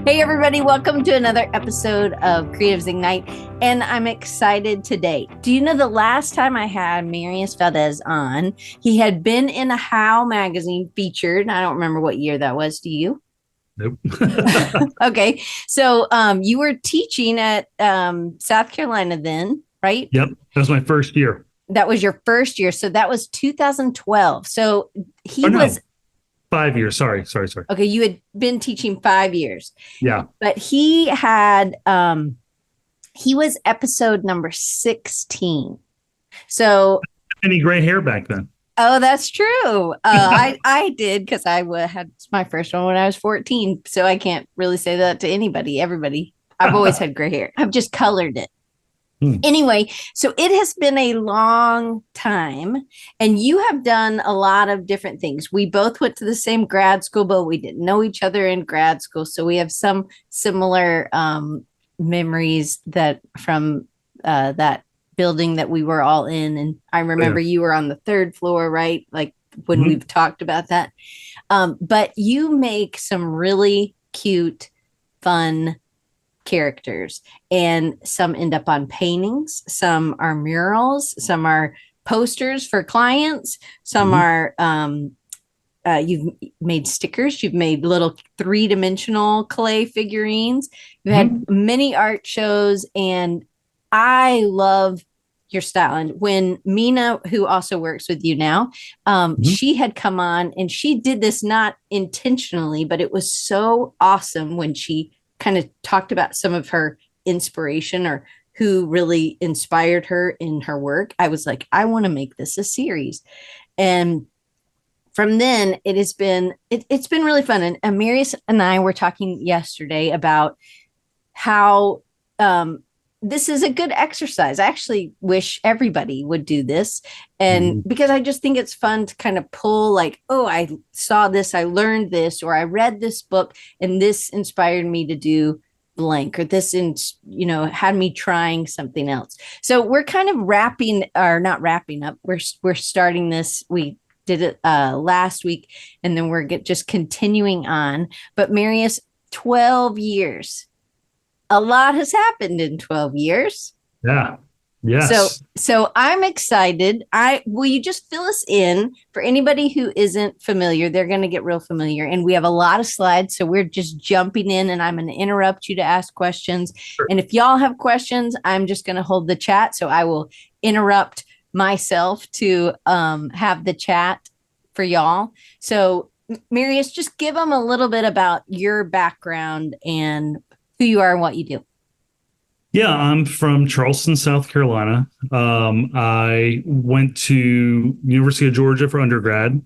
Hey, everybody, welcome to another episode of Creatives Ignite. And I'm excited today. Do you know the last time I had Marius Valdes on, he had been in a How magazine featured. I don't remember what year that was. Do you? Nope. Okay. So you were teaching at South Carolina then, right? Yep. That was my first year. That was your first year. So that was 2012. So Oh he was, no, 5 years. Sorry. okay, you had been teaching 5 years, Yeah. but he was episode number 16. So, Any gray hair back then? oh, that's true. I did because had my first one when I was 14. So I can't really say that to anybody, everybody. I've always had gray hair. I've just colored it. Hmm. Anyway, so it has been a long time, and you have done a lot of different things. We both went to the same grad school, but we didn't know each other in grad school. So we have some similar memories that from that building that we were all in. And I Oh, yeah. remember you were on the third floor, right? Like when Mhm. we've talked about that. But you make some really cute, fun characters, and some end up on paintings, some are murals, some are posters for clients, some Mhm. are you've made stickers, you've made little three-dimensional clay figurines, you had Mhm. many art shows, and I love your style. And when Mina, who also works with you now, Mhm. she had come on and she did this not intentionally, but it was so awesome when she kind of talked about some of her inspiration or who really inspired her in her work. I was like, I want to make this a series. And from then it's been really fun. And Marius and I were talking yesterday about how this is a good exercise. I actually wish everybody would do this. And Mhm. because I just think it's fun to kind of pull, like, oh, I saw this, I learned this, or I read this book and this inspired me to do blank, or this, had me trying something else. So we're kind of wrapping, or not wrapping up. We're starting this. We did it last week, and then we're just continuing on. But Marius, 12 years, a lot has happened in 12 years. Yeah. So Yes. so I'm excited. I will you just fill us in for anybody who isn't familiar, they're going to get real familiar, and we have a lot of slides, so we're just jumping in, and I'm going to interrupt you to ask questions. Sure. And if y'all have questions, I'm just going to hold the chat, so I will interrupt myself to have the chat for y'all. So Marius, just give them a little bit about your background and who you are and what you do. Yeah, I'm from Charleston, South Carolina. I went to University of Georgia for undergrad.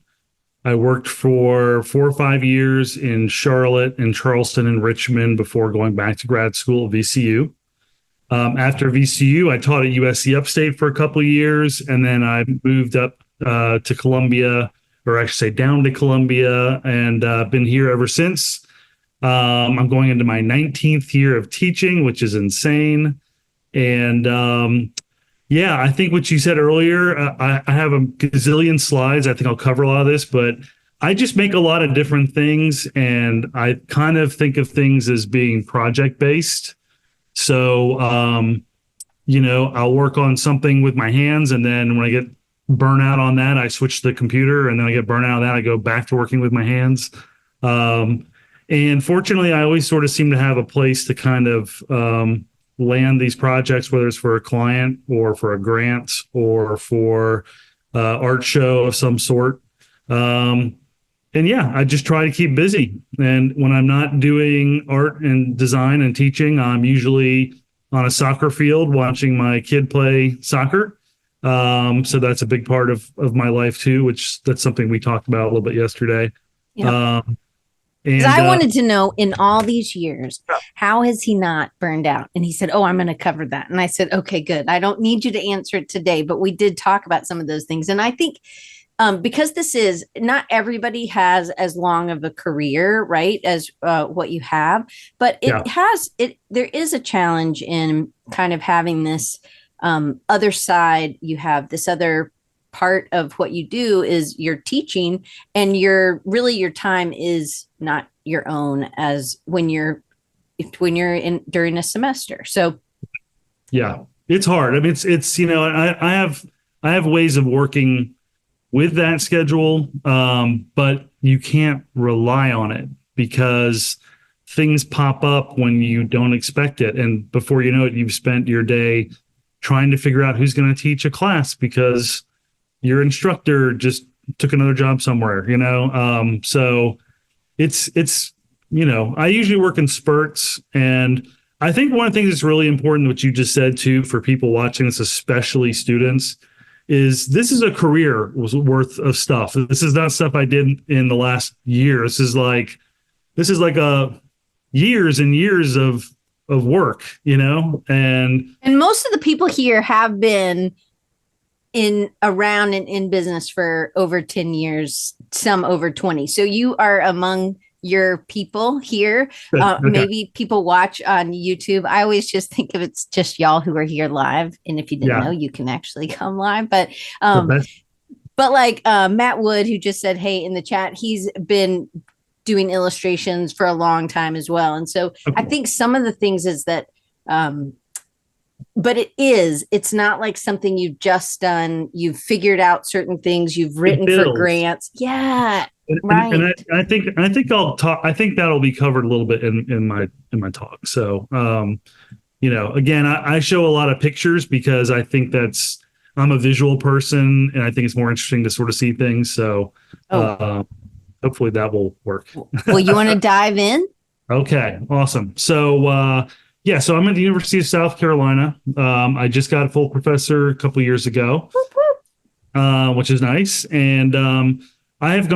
I worked for 4 or 5 years in Charlotte and Charleston and Richmond before going back to grad school at VCU. After VCU, I taught at USC Upstate for a couple of years, and then I moved up to Columbia, or I should say down to Columbia, and been here ever since. I'm going into my 19th year of teaching, which is insane. And yeah, I think what you said earlier, I have a gazillion slides. I think I'll cover a lot of this, but I just make a lot of different things, and I kind of think of things as being project based. So, I'll work on something with my hands, and then when I get burnout on that, I switch to the computer, and then I get burnout on that, I go back to working with my hands. Um, and fortunately, I always sort of seem to have a place to kind of land these projects, whether it's for a client or for a grant or for art show of some sort. Um, and yeah, I just try to keep busy. And when I'm not doing art and design and teaching, I'm usually on a soccer field watching my kid play soccer. So that's a big part of my life too, which that's something we talked about a little bit yesterday. Yep. Um, Because and I wanted to know, in all these years, how has he not burned out? And he said, oh, I'm going to cover that. And I said, okay, good. I don't need you to answer it today, but we did talk about some of those things. And I think because this is not everybody has as long of a career, right, as what you have, but yeah, there is a challenge in kind of having this other side. You have this other part of what you do is you're teaching, and your time is not your own, as when you're when you're in during a semester. So Yeah, it's hard. I mean, it's I have ways of working with that schedule, but you can't rely on it because things pop up when you don't expect it, and before you know it, you've spent your day trying to figure out who's going to teach a class because your instructor just took another job somewhere. So it's I usually work in spurts, and I think one of the things that's really important, what you just said too, for people watching this, especially students, is this is a career worth of stuff. This is not stuff I did in the last year. This is like a years and years of work, and most of the people here have been around and in business for over 10 years, some over 20. So you are among your people here. Okay. Maybe people watch on YouTube. I always just think of it's just y'all who are here live. And if you didn't know, you can actually come live. But like Matt Wood, who just said, hey, in the chat, he's been doing illustrations for a long time as well. And so I think some of the things is that, but it's not like something you've just done. You've figured out certain things. You've written for grants. Yeah. Right. And I think I'll talk. I think that'll be covered a little bit in my talk. So, again, I show a lot of pictures because I think I'm a visual person, and I think it's more interesting to sort of see things. So, hopefully that will work. Well, you want to dive in? Okay, awesome. So, so I'm at the University of South Carolina. I just got a full professor a couple years ago, which is nice, and I've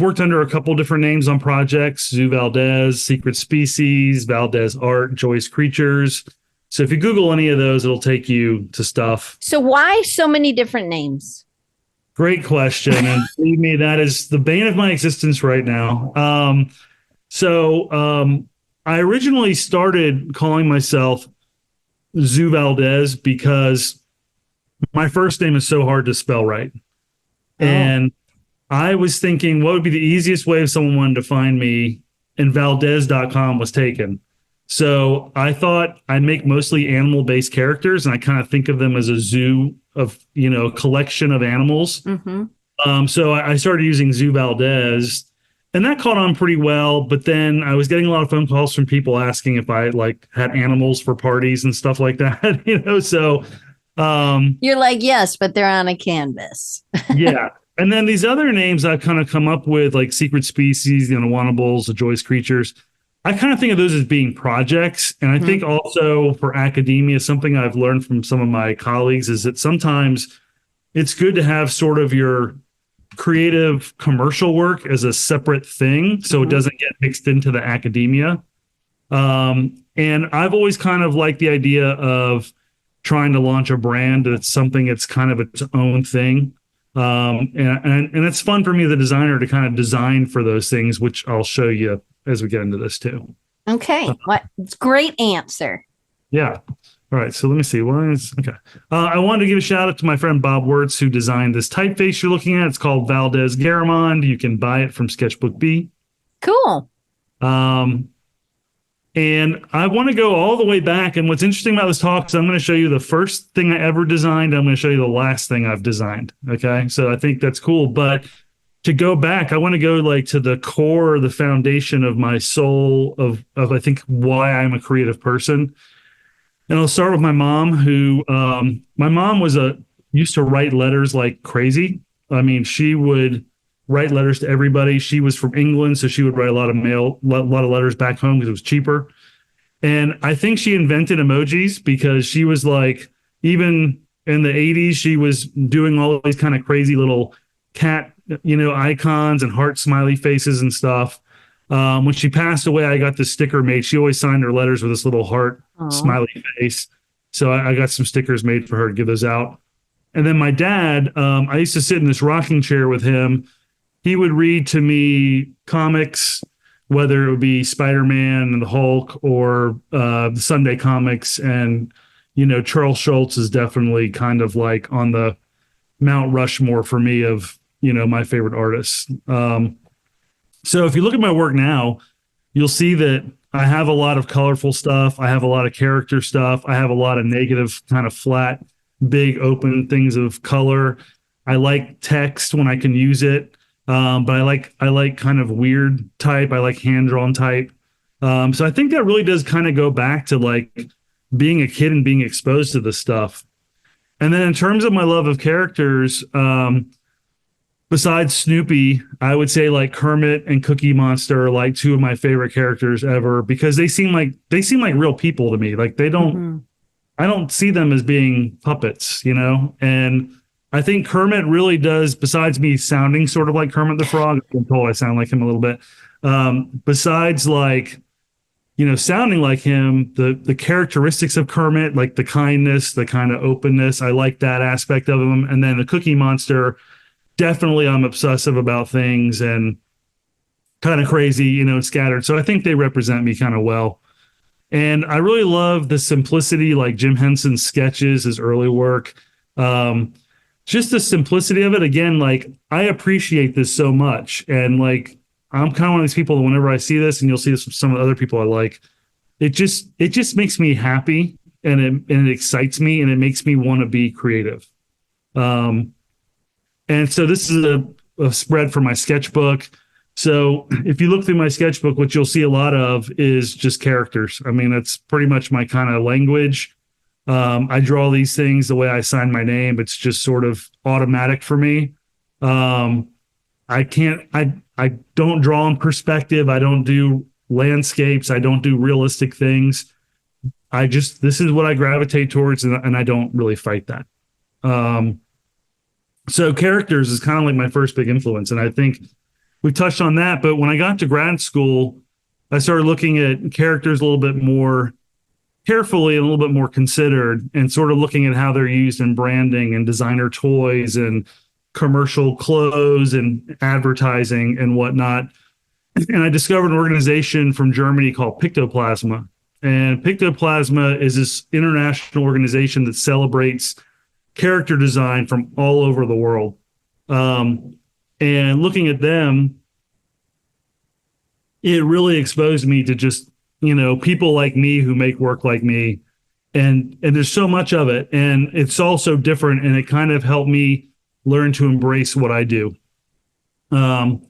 worked under a couple different names on projects: Zoo Valdes, Secret Species, Valdes Art, Joyce Creatures. So if you Google any of those, it'll take you to stuff. So why so many different names? Great question. And believe me, that is the bane of my existence right now. I originally started calling myself Zoo Valdes because my first name is so hard to spell right. And I was thinking, what would be the easiest way if someone wanted to find me? And Valdes.com was taken. So I thought I'd make mostly animal-based characters, and I kind of think of them as a zoo of, a collection of animals. Mm-hmm. So I started using Zoo Valdes, and that caught on pretty well. But then I was getting a lot of phone calls from people asking if I had animals for parties and stuff like that, So you're like, yes, but they're on a canvas. Yeah. And then these other names I've kind of come up with, like Secret Species, the Unwantables, the Joyce Creatures, I kind of think of those as being projects. And I think also for academia, something I've learned from some of my colleagues is that sometimes it's good to have sort of your creative commercial work as a separate thing so it doesn't get mixed into the academia. And I've always kind of liked the idea of trying to launch a brand that's something that's kind of its own thing. And it's fun for me, the designer, to kind of design for those things, which I'll show you as we get into this too. Okay. It's great answer. Yeah. All right. So let me see. Okay. I wanted to give a shout out to my friend Bob Wirtz, who designed this typeface you're looking at. It's called Valdes Garamond. You can buy it from Sketchbook B. Cool. And I want to go all the way back. And what's interesting about this talk is I'm going to show you the first thing I ever designed. I'm going to show you the last thing I've designed. Okay. So I think that's cool. But to go back, I want to go to the core, the foundation of my soul of I think why I'm a creative person. And I'll start with my mom, who my mom used to write letters like crazy. I mean, she would write letters to everybody. She was from England, so she would write a lot of letters back home because it was cheaper. And I think she invented emojis because she was even in the 80s, she was doing all these kind of crazy little cat, icons and heart smiley faces and stuff. When she passed away, I got this sticker made. She always signed her letters with this little heart smiley face. So I got some stickers made for her to give those out. And then my dad, I used to sit in this rocking chair with him. He would read to me comics, whether it would be Spider-Man and the Hulk or the Sunday comics. And, Charles Schultz is definitely kind of on the Mount Rushmore for me of, my favorite artists. So if you look at my work now, you'll see that I have a lot of colorful stuff. I have a lot of character stuff. I have a lot of negative, kind of flat, big, open things of color. I like text when I can use it, but I like kind of weird type. I like hand drawn type. So I think that really does kind of go back to like being a kid and being exposed to this stuff. And then in terms of my love of characters, besides Snoopy, I would say like Kermit and Cookie Monster are like two of my favorite characters ever because they seem like real people to me. Like they don't, Mm-hmm. I don't see them as being puppets, you know? And I think Kermit really does, besides me sounding sort of like Kermit the Frog, I'm told I sound like him a little bit. Besides like, sounding like him, the characteristics of Kermit, like the kindness, the kind of openness, I like that aspect of him. And then the Cookie Monster, definitely I'm obsessive about things and kind of crazy, scattered. So I think they represent me kind of well. And I really love the simplicity, like Jim Henson's sketches, his early work. Just the simplicity of it. Again, like I appreciate this so much. And like I'm kind of one of these people that whenever I see this, and you'll see this with some of the other people I like, it just makes me happy and it excites me and it makes me want to be creative. And so this is a spread for my sketchbook. So if you look through my sketchbook, what you'll see a lot of is just characters. I mean, that's pretty much my kind of language. I draw these things the way I sign my name. It's just sort of automatic for me. I don't draw in perspective. I don't do landscapes. I don't do realistic things. This is what I gravitate towards, and I don't really fight that. So characters is kind of like my first big influence. And I think we touched on that. But when I got to grad school, I started looking at characters a little bit more carefully and a little bit more considered and sort of looking at how they're used in branding and designer toys and commercial clothes and advertising and whatnot. And I discovered an organization from Germany called Pictoplasma. And Pictoplasma is this international organization that celebrates character design from all over the world. And looking at them, it really exposed me to just, people like me who make work like me. And there's so much of it. And it's all so different. And it kind of helped me learn to embrace what I do. And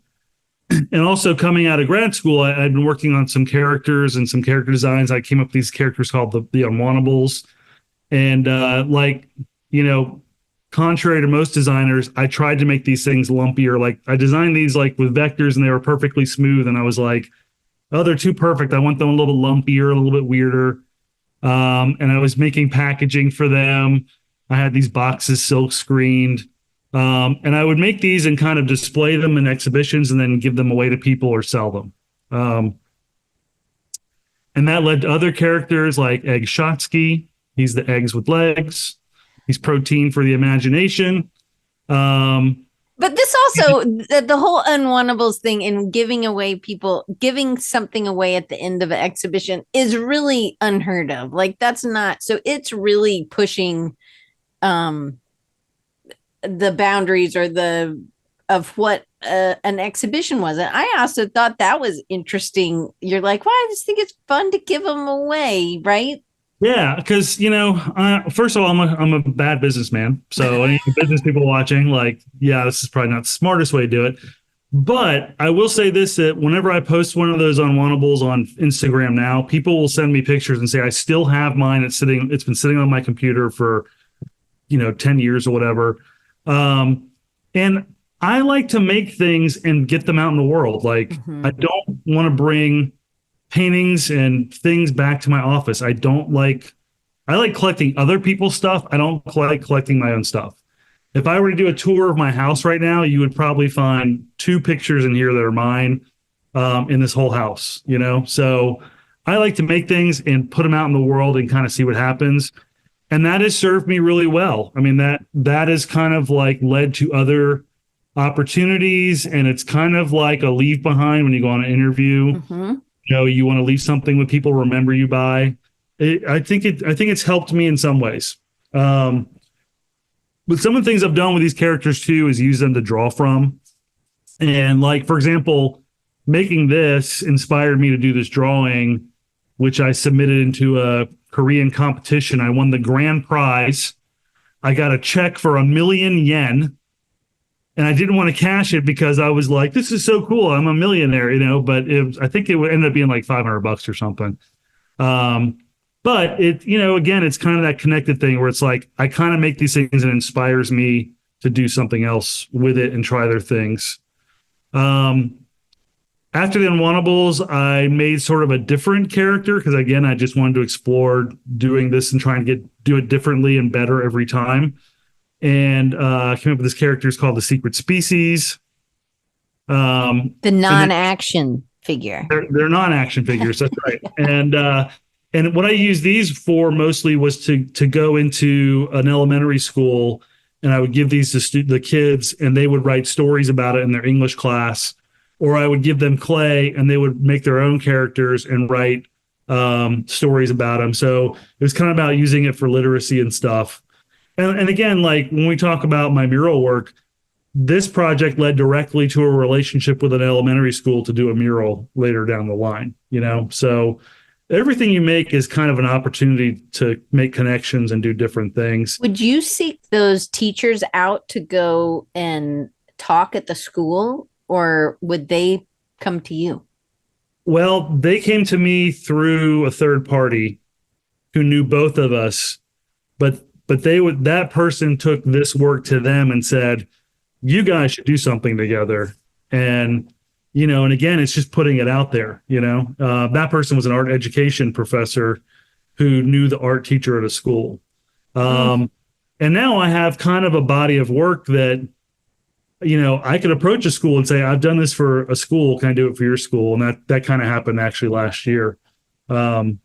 also coming out of grad school, I'd been working on some characters and some character designs. I came up with these characters called the Unwantables. And contrary to most designers, I tried to make these things lumpier. Like I designed these like with vectors and they were perfectly smooth. And I was like, oh, they're too perfect. I want them a little bit lumpier, a little bit weirder. And I was making packaging for them. I had these boxes silk screened. And I would make these and kind of display them in exhibitions and then give them away to people or sell them. And that led to other characters like Egg Shotsky. He's the eggs with legs. He's protein for the imagination. But this also, the whole unwantables thing and giving something away at the end of an exhibition is really unheard of. Like that's not, so it's really pushing the boundaries of what an exhibition was. And I also thought that was interesting. You're like, well, I just think it's fun to give them away, right? Yeah, because first of all, I'm a bad businessman. So any business people watching, like, yeah, this is probably not the smartest way to do it. But I will say this: that whenever I post one of those unwantables on Instagram now, people will send me pictures and say, "I still have mine. It's been sitting on my computer for 10 years or whatever." And I like to make things and get them out in the world. Like I don't want to bring paintings and things back to my office. I like collecting other people's stuff. I don't like collecting my own stuff. If I were to do a tour of my house right now, you would probably find 2 pictures in here that are mine in this whole house, So I like to make things and put them out in the world and kind of see what happens. And that has served me really well. I mean, that has kind of like led to other opportunities. And it's kind of like a leave behind when you go on an interview. Mm-hmm. You want to leave something with people remember you by. I think it's helped me in some ways. But some of the things I've done with these characters too is use them to draw from. And like, for example, making this inspired me to do this drawing, which I submitted into a Korean competition. I won the grand prize. I got a check for 1,000,000 yen, and I didn't want to cash it because I was like, this is so cool. I'm a millionaire, but I think it would end up being like $500 or something. But again, it's kind of that connected thing where it's like, I kind of make these things and it inspires me to do something else with it and try other things. After the Unwantables, I made sort of a different character because, again, I just wanted to explore doing this and trying to do it differently and better every time. And came up with this character. It's called the Secret Species. The non-action figure. They're non-action figures. That's right. And what I used these for mostly was to go into an elementary school, and I would give these to the kids, and they would write stories about it in their English class. Or I would give them clay and they would make their own characters and write stories about them. So it was kind of about using it for literacy and stuff. And again, like when we talk about my mural work, this project led directly to a relationship with an elementary school to do a mural later down the line, So everything you make is kind of an opportunity to make connections and do different things. Would you seek those teachers out to go and talk at the school? Or would they come to you? Well, they came to me through a third party who knew both of us, but that person took this work to them and said, you guys should do something together. And, and again, it's just putting it out there, that person was an art education professor who knew the art teacher at a school. And now I have kind of a body of work that, I could approach a school and say, I've done this for a school. Can I do it for your school? And that kind of happened actually last year. And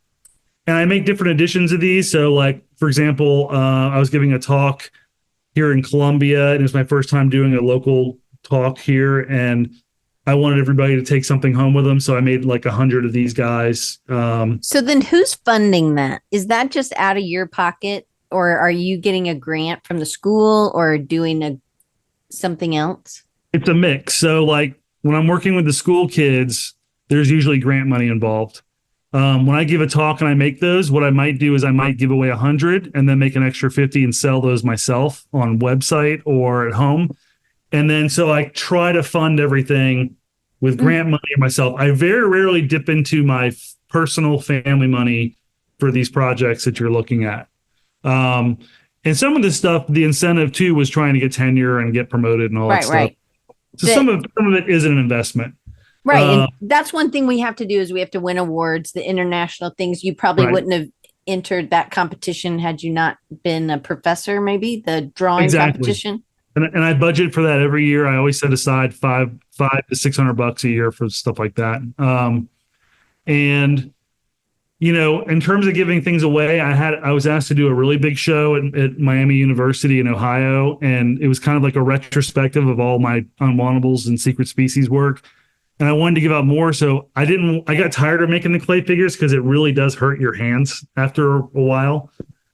I make different editions of these. So like, for example, I was giving a talk here in Columbia, and it was my first time doing a local talk here. And I wanted everybody to take something home with them. So I made like 100 of these guys. So then who's funding that? Is that just out of your pocket, or are you getting a grant from the school or doing something else? It's a mix. So like when I'm working with the school kids, there's usually grant money involved. When I give a talk and I make those, what I might do is I might give away 100 and then make an extra 50 and sell those myself on website or at home. And then so I try to fund everything with grant money myself. I very rarely dip into my personal family money for these projects that you're looking at. And some of this stuff, the incentive too was trying to get tenure and get promoted and all that stuff. Right. So some of it is an investment. Right. And that's one thing we have to do is we have to win awards, the international things. You probably wouldn't have entered that competition had you not been a professor, maybe the drawing competition. And I budget for that every year. I always set aside $500 to $600 a year for stuff like that. And in terms of giving things away, I was asked to do a really big show at Miami University in Ohio, and it was kind of like a retrospective of all my Unwantables and Secret Species work. And I wanted to give out more, so I got tired of making the clay figures because it really does hurt your hands after a while.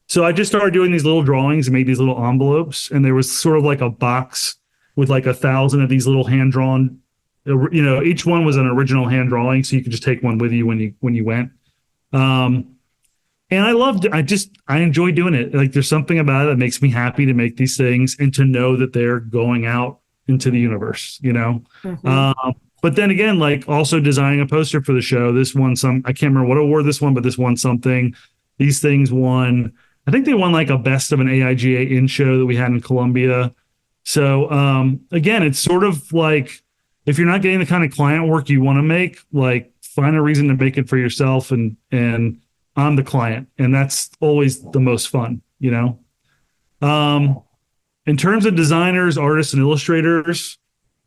So I just started doing these little drawings and made these little envelopes, and there was sort of like a box with like 1,000 of these little hand-drawn. Each one was an original hand drawing, so you could just take one with you when you went. And I loved it. I enjoy doing it. Like there's something about it that makes me happy to make these things and to know that they're going out into the universe, but then again, like also designing a poster for the show, this won I can't remember what award this won, but this won something. These things won, I think they won like a best of an AIGA in show that we had in Columbia. So, again, it's sort of like, if you're not getting the kind of client work you want to make, like find a reason to make it for yourself and I'm the client. And that's always the most fun, In terms of designers, artists, and illustrators,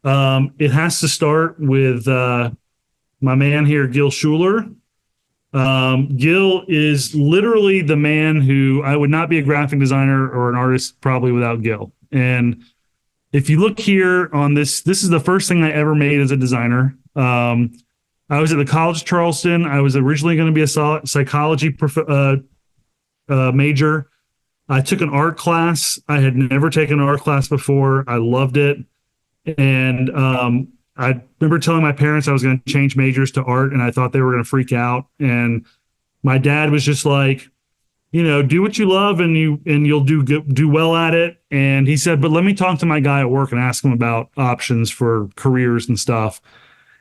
it has to start with my man here, Gil Schuler. Gil is literally the man who I would not be a graphic designer or an artist probably without Gil. And if you look here on this is the first thing I ever made as a designer. I was at the College of Charleston. I was originally going to be a psychology major. I took an art class. I had never taken an art class before. I loved it. And I remember telling my parents I was going to change majors to art, and I thought they were going to freak out. And my dad was just like, do what you love, and you'll do well at it. And he said, but let me talk to my guy at work and ask him about options for careers and stuff.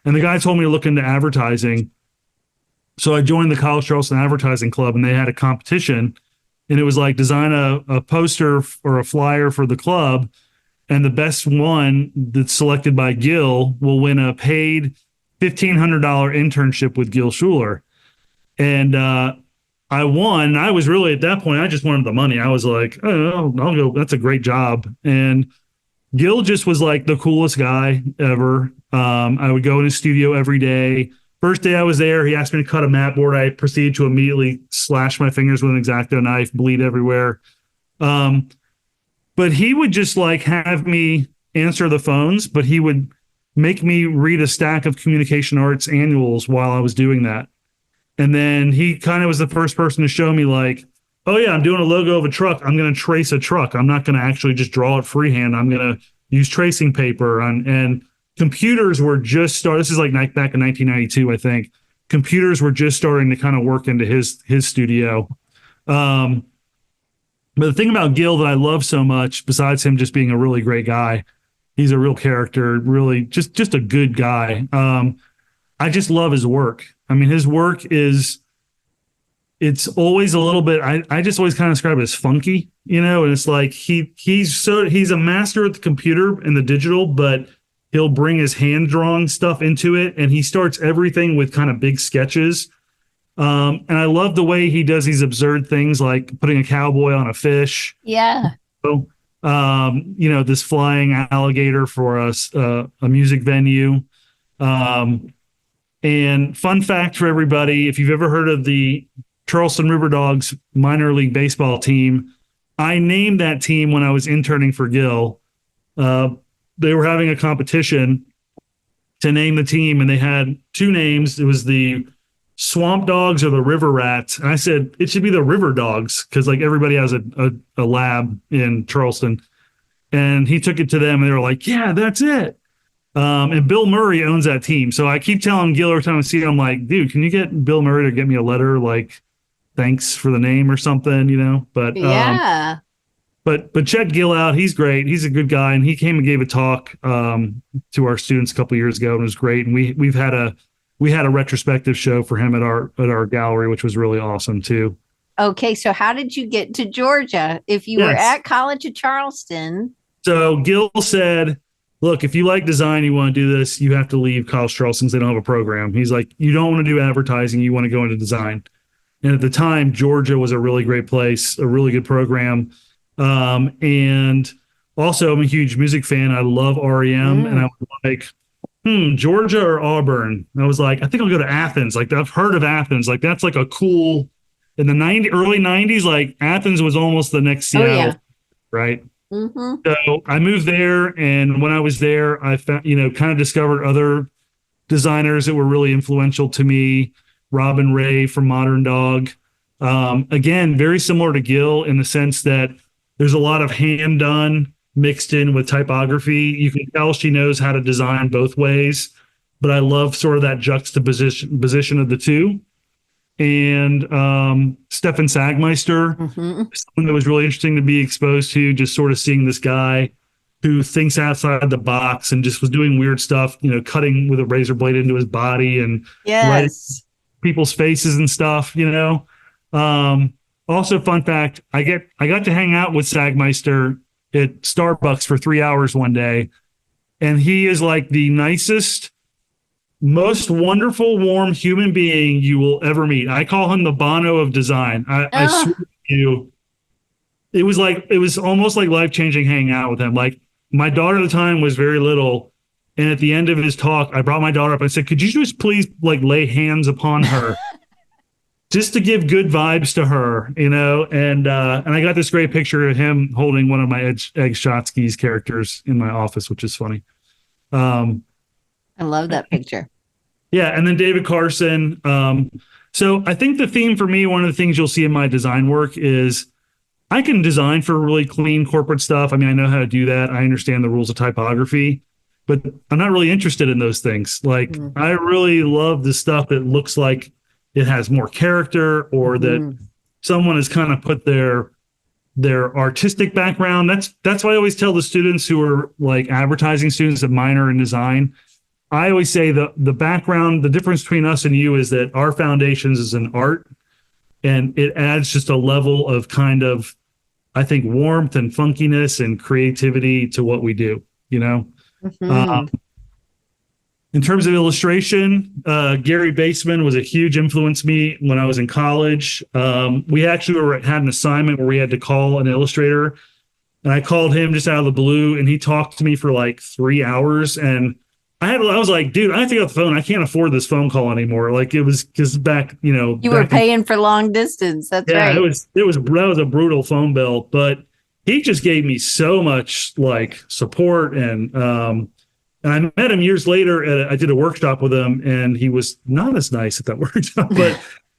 And the guy told me to look into advertising. So I joined the College Charleston Advertising Club, and they had a competition, and it was like design a poster or a flyer for the club. And the best one that's selected by Gil will win a paid $1,500 internship with Gil Schuler. And I won. I was really, at that point, I just wanted the money. I was like, oh, I'll go. That's a great job. And Gil just was like the coolest guy ever. I would go in his studio every day. First day I was there, he asked me to cut a mat board. I proceeded to immediately slash my fingers with an X-Acto knife, bleed everywhere. But he would just like have me answer the phones, but he would make me read a stack of communication arts annuals while I was doing that. And then he kind of was the first person to show me like, oh yeah, I'm doing a logo of a truck. I'm going to trace a truck. I'm not going to actually just draw it freehand. I'm going to use tracing paper and computers were just starting. This is like back in 1992, I think. Computers were just starting to kind of work into his studio. But the thing about Gil that I love so much, besides him just being a really great guy, he's a real character, really just a good guy. I just love his work. I mean, his work it's always a little bit, I just always kind of describe it as funky, and it's like he's a master at the computer and the digital, but he'll bring his hand drawn stuff into it, and he starts everything with kind of big sketches. And I love the way he does these absurd things like putting a cowboy on a fish. Yeah. So, this flying alligator for a music venue. And fun fact for everybody, if you've ever heard of the Charleston River Dogs minor league baseball team, I named that team when I was interning for Gil. They were having a competition to name the team, and they had two names. It was the Swamp Dogs or the River Rats. And I said, it should be the River Dogs because like everybody has a lab in Charleston. And he took it to them and they were like, yeah, that's it. And Bill Murray owns that team. So I keep telling Gil every time I see him, I'm like, dude, can you get Bill Murray to get me a letter? Like, thanks for the name or something, but, yeah. But check Gil out. He's great. He's a good guy. And he came and gave a talk, to our students a couple of years ago, and it was great. And we had a retrospective show for him at our gallery, which was really awesome too. Okay. So how did you get to Georgia if you were at College of Charleston? So Gil said, look, if you like design, you want to do this, you have to leave College Charleston. They don't have a program. He's like, you don't want to do advertising. You want to go into design. And at the time, Georgia was a really great place, a really good program. And also I'm a huge music fan. I love REM. And I was like, Georgia or Auburn? And I was like, I think I'll go to Athens. Like I've heard of Athens. Like that's like a cool, in the early 90s, like Athens was almost the next Seattle, right? Mm-hmm. So I moved there, and when I was there, I found, kind of discovered other designers that were really influential to me. Robin Ray from Modern Dog. Again, very similar to Gil in the sense that there's a lot of hand done mixed in with typography. You can tell she knows how to design both ways, but I love sort of that juxtaposition of the two. And Stefan Sagmeister, something that was really interesting to be exposed to, just sort of seeing this guy who thinks outside the box and just was doing weird stuff, cutting with a razor blade into his body and writing people's faces and stuff, Also, fun fact, I got to hang out with Sagmeister at Starbucks for 3 hours one day, and he is like the nicest, most wonderful, warm human being you will ever meet. I call him the Bono of design. I swear to you, it was almost like life-changing hanging out with him. Like my daughter at the time was very little, and at the end of his talk, I brought my daughter up. I said, could you just please like lay hands upon her? Just to give good vibes to her, and I got this great picture of him holding one of my Egg Shotsky's characters in my office, which is funny. I love that picture. Yeah, and then David Carson. So I think the theme for me, one of the things you'll see in my design work is I can design for really clean corporate stuff. I mean, I know how to do that. I understand the rules of typography. but I'm not really interested in those things. Like I really love the stuff that looks like it has more character, or that someone has kind of put their artistic background. That's why I always tell the students who are like advertising students that minor in design. I always say the background, the difference between us and you is that our foundations is in art, and it adds just a level of kind of, I think, warmth and funkiness and creativity to what we do, you know? In terms of illustration, Gary Baseman was a huge influence me when I was in college. We actually had an assignment where we had to call an illustrator, and I called him just out of the blue, and he talked to me for like 3 hours. And I was like, dude, I have to get off the phone. I can't afford this phone call anymore. Like it was because back, you know, you were paying for long distance. That's right. That was a brutal phone bill, but he just gave me so much like support. And I met him years later. I did a workshop with him, and he was not as nice at that workshop,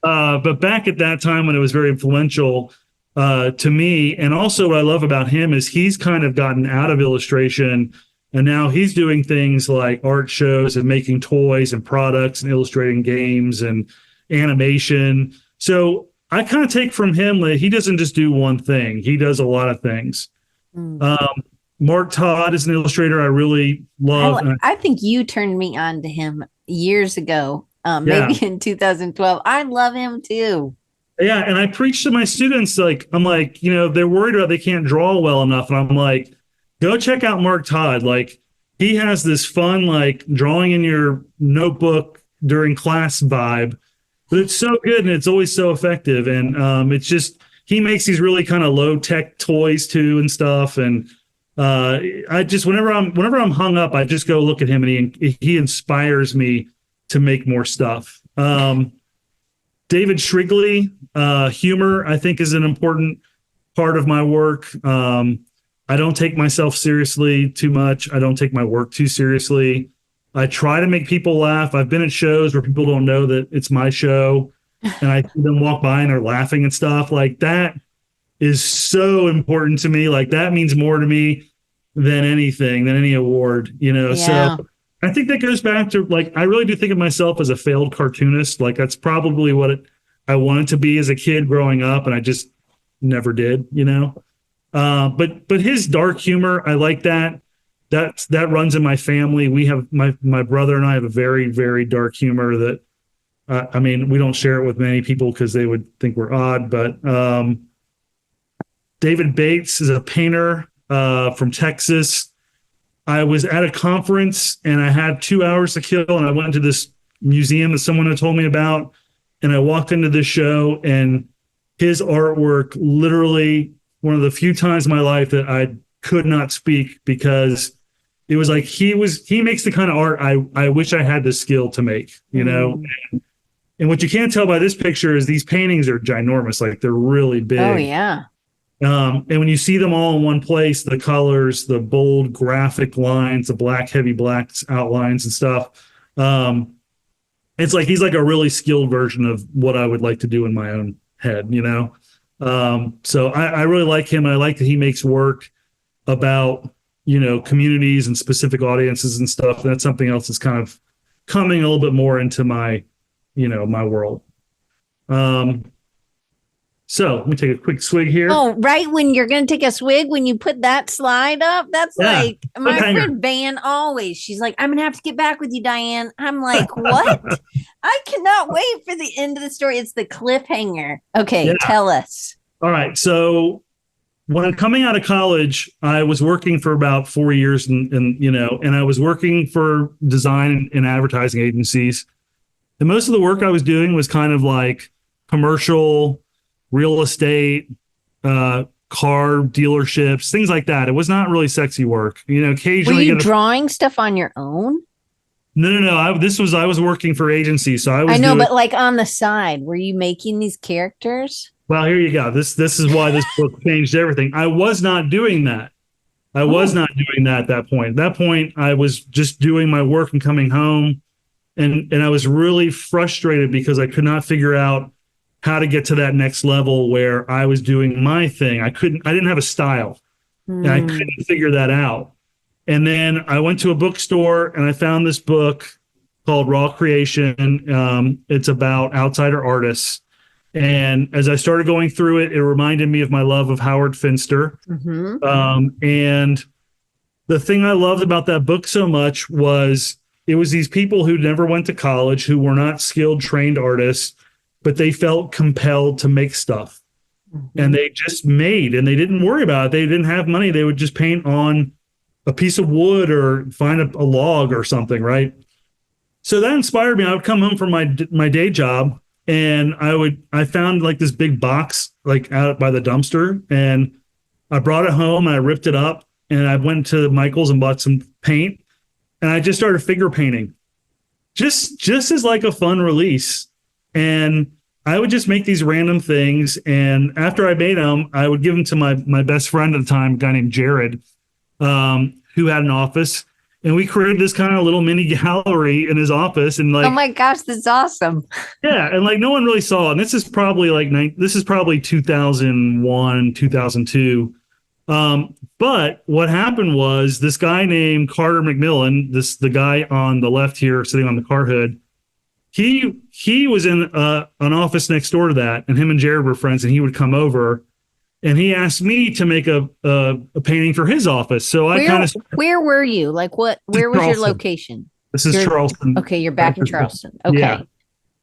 but back at that time when it was very influential to me. And also what I love about him is he's kind of gotten out of illustration, and now he's doing things like art shows and making toys and products and illustrating games and animation. So I kind of take from him that he doesn't just do one thing. He does a lot of things. Mark Todd is an illustrator I really love. I think you turned me on to him years ago, maybe in 2012. I love him too. Yeah. And I preach to my students, like, I'm like, you know, they're worried about they can't draw well enough. And I'm like, go check out Mark Todd. Like he has this fun, like drawing in your notebook during class vibe, but it's so good and it's always so effective. And it's just, he makes these really kind of low tech toys too and stuff. And I just, whenever I'm hung up, I just go look at him, and he inspires me to make more stuff. David Shrigley, humor, I think, is an important part of my work. I don't take myself seriously too much. I don't take my work too seriously. I try to make people laugh. I've been at shows where people don't know that it's my show, and I see them walk by and they're laughing and stuff. Like that is so important to me. Like that means more to me than anything, than any award, you know? Yeah. So I think that goes back to, like, I really do think of myself as a failed cartoonist. Like that's probably what I wanted to be as a kid growing up, and I just never did, you know? But his dark humor, I like that. That runs in my family. We have my brother and I have a very, very dark humor that, I mean, we don't share it with many people because they would think we're odd, but, David Bates is a painter, from Texas. I was at a conference and I had 2 hours to kill, and I went to this museum that someone had told me about, and I walked into this show, and his artwork, literally one of the few times in my life that I could not speak, because it was like he makes the kind of art I wish I had the skill to make, you know? And what you can't tell by this picture is these paintings are ginormous. Like they're really big. Oh yeah. And when you see them all in one place, the colors, the bold graphic lines, the heavy black outlines and stuff, it's like he's like a really skilled version of what I would like to do in my own head, you know? So I really like him. I like that he makes work about, you know, communities and specific audiences and stuff. And that's something else that's kind of coming a little bit more into my, you know, my world. So let me take a quick swig here. Oh, right when you're going to take a swig, when you put that slide up, that's like my friend Van always. She's like, I'm going to have to get back with you, Diane. I'm like, what? I cannot wait for the end of the story. It's the cliffhanger. Okay, tell us. All right. So when coming out of college, I was working for about 4 years and you know, and I was working for design and advertising agencies. And most of the work I was doing was kind of like commercial, real estate, car dealerships, things like that. It was not really sexy work. You know, occasionally. Were you drawing stuff on your own? No. I was working for agencies. So I know, but like on the side, were you making these characters? Well, here you go. This is why this book changed everything. I was not doing that. I was not doing that at that point. At that point, I was just doing my work and coming home. And I was really frustrated because I could not figure out how to get to that next level where I was doing my thing. I didn't have a style, and I couldn't figure that out. And then I went to a bookstore and I found this book called Raw Creation. It's about outsider artists. And as I started going through it, it reminded me of my love of Howard Finster. And the thing I loved about that book so much was it was these people who never went to college, who were not skilled, trained artists, but they felt compelled to make stuff. And they just made, and they didn't worry about it. They didn't have money. They would just paint on a piece of wood or find a log or something, right? So that inspired me. I would come home from my day job, and I found like this big box like out by the dumpster, and I brought it home and I ripped it up, and I went to Michael's and bought some paint, and I just started figure painting, just as like a fun release. And I would just make these random things, and after I made them, I would give them to my best friend at the time, a guy named Jared, who had an office. And we created this kind of little mini gallery in his office, and like, oh my gosh, that's awesome. Yeah, and like no one really saw it. And this is probably 2001, 2002. But what happened was this guy named Carter McMillan, the guy on the left here sitting on the car hood, he was in an office next door to that, and him and Jared were friends, and he would come over. And he asked me to make a painting for his office. So where were you? Like where was Charleston. your location? This is Charleston. Okay, you're back in Charleston. Okay. Yeah.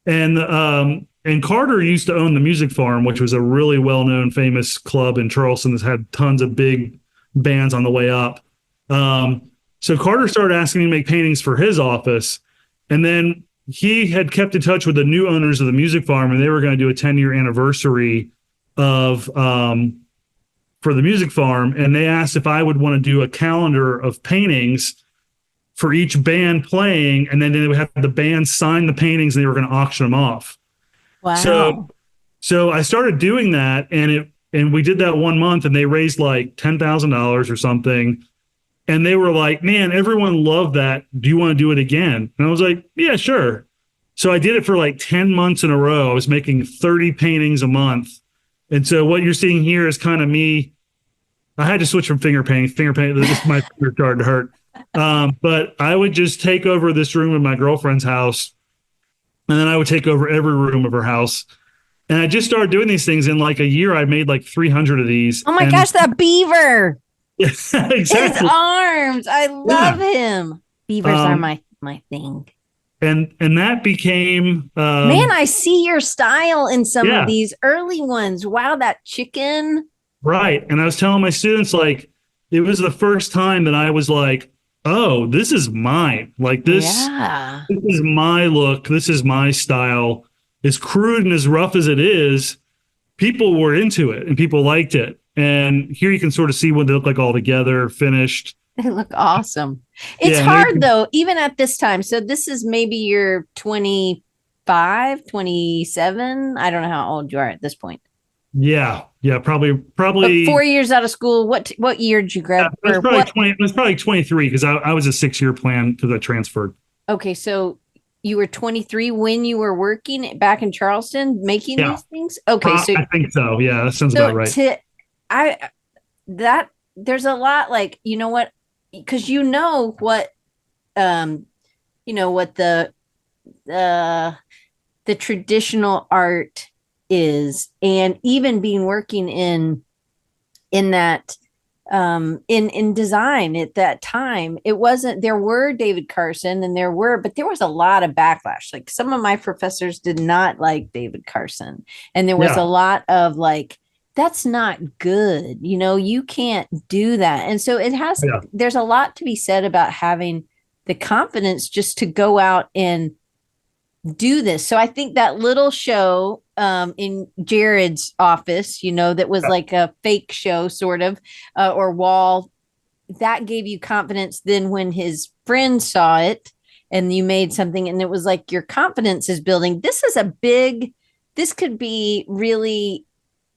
And Carter used to own the Music Farm, which was a really well-known, famous club in Charleston that's had tons of big bands on the way up. So Carter started asking me to make paintings for his office. And then he had kept in touch with the new owners of the Music Farm, and they were going to do a 10-year anniversary for the Music Farm, and they asked if I would want to do a calendar of paintings for each band playing, and then they would have the band sign the paintings, and they were going to auction them off. Wow. So I started doing that, and we did that 1 month, and they raised like $10,000 or something, and they were like, "Man, everyone loved that. Do you want to do it again?" And I was like, "Yeah, sure." So I did it for like 10 months in a row. I was making 30 paintings a month. And so what you're seeing here is kind of me. I had to switch from finger painting. My finger started to hurt. But I would just take over this room in my girlfriend's house, and then I would take over every room of her house. And I just started doing these things. In like a year, I made like 300 of these. Oh my gosh, that beaver. Yeah, exactly. His arms. I love him. Beavers are my thing. And that became man, I see your style in some of these early ones. Wow, that chicken. Right. And I was telling my students, like, it was the first time that I was like, oh, this is mine. Like this is my look. This is my style. As crude and as rough as it is, people were into it and people liked it. And here you can sort of see what they look like all together, finished. They look awesome. It's hard though, even at this time. So this is maybe you're 25, 27. I don't know how old you are at this point. Yeah. Probably. But 4 years out of school. What year did you grad? It was probably 23 because I was a 6-year plan because I transferred. Okay, so you were 23 when you were working back in Charleston making these things. Okay, so I think so. Yeah, that sounds about right. There's a lot like, you know what, because what the traditional art is, and even working in that in design at that time, it wasn't, there were David Carson and but there was a lot of backlash. Like some of my professors did not like David Carson, and there was a lot of like, that's not good. You can't do that. And so there's a lot to be said about having the confidence just to go out and do this. So I think that little show in Jared's office, that was like a fake show sort of, or wall, that gave you confidence. Then when his friend saw it and you made something and it was like your confidence is building. This could be really,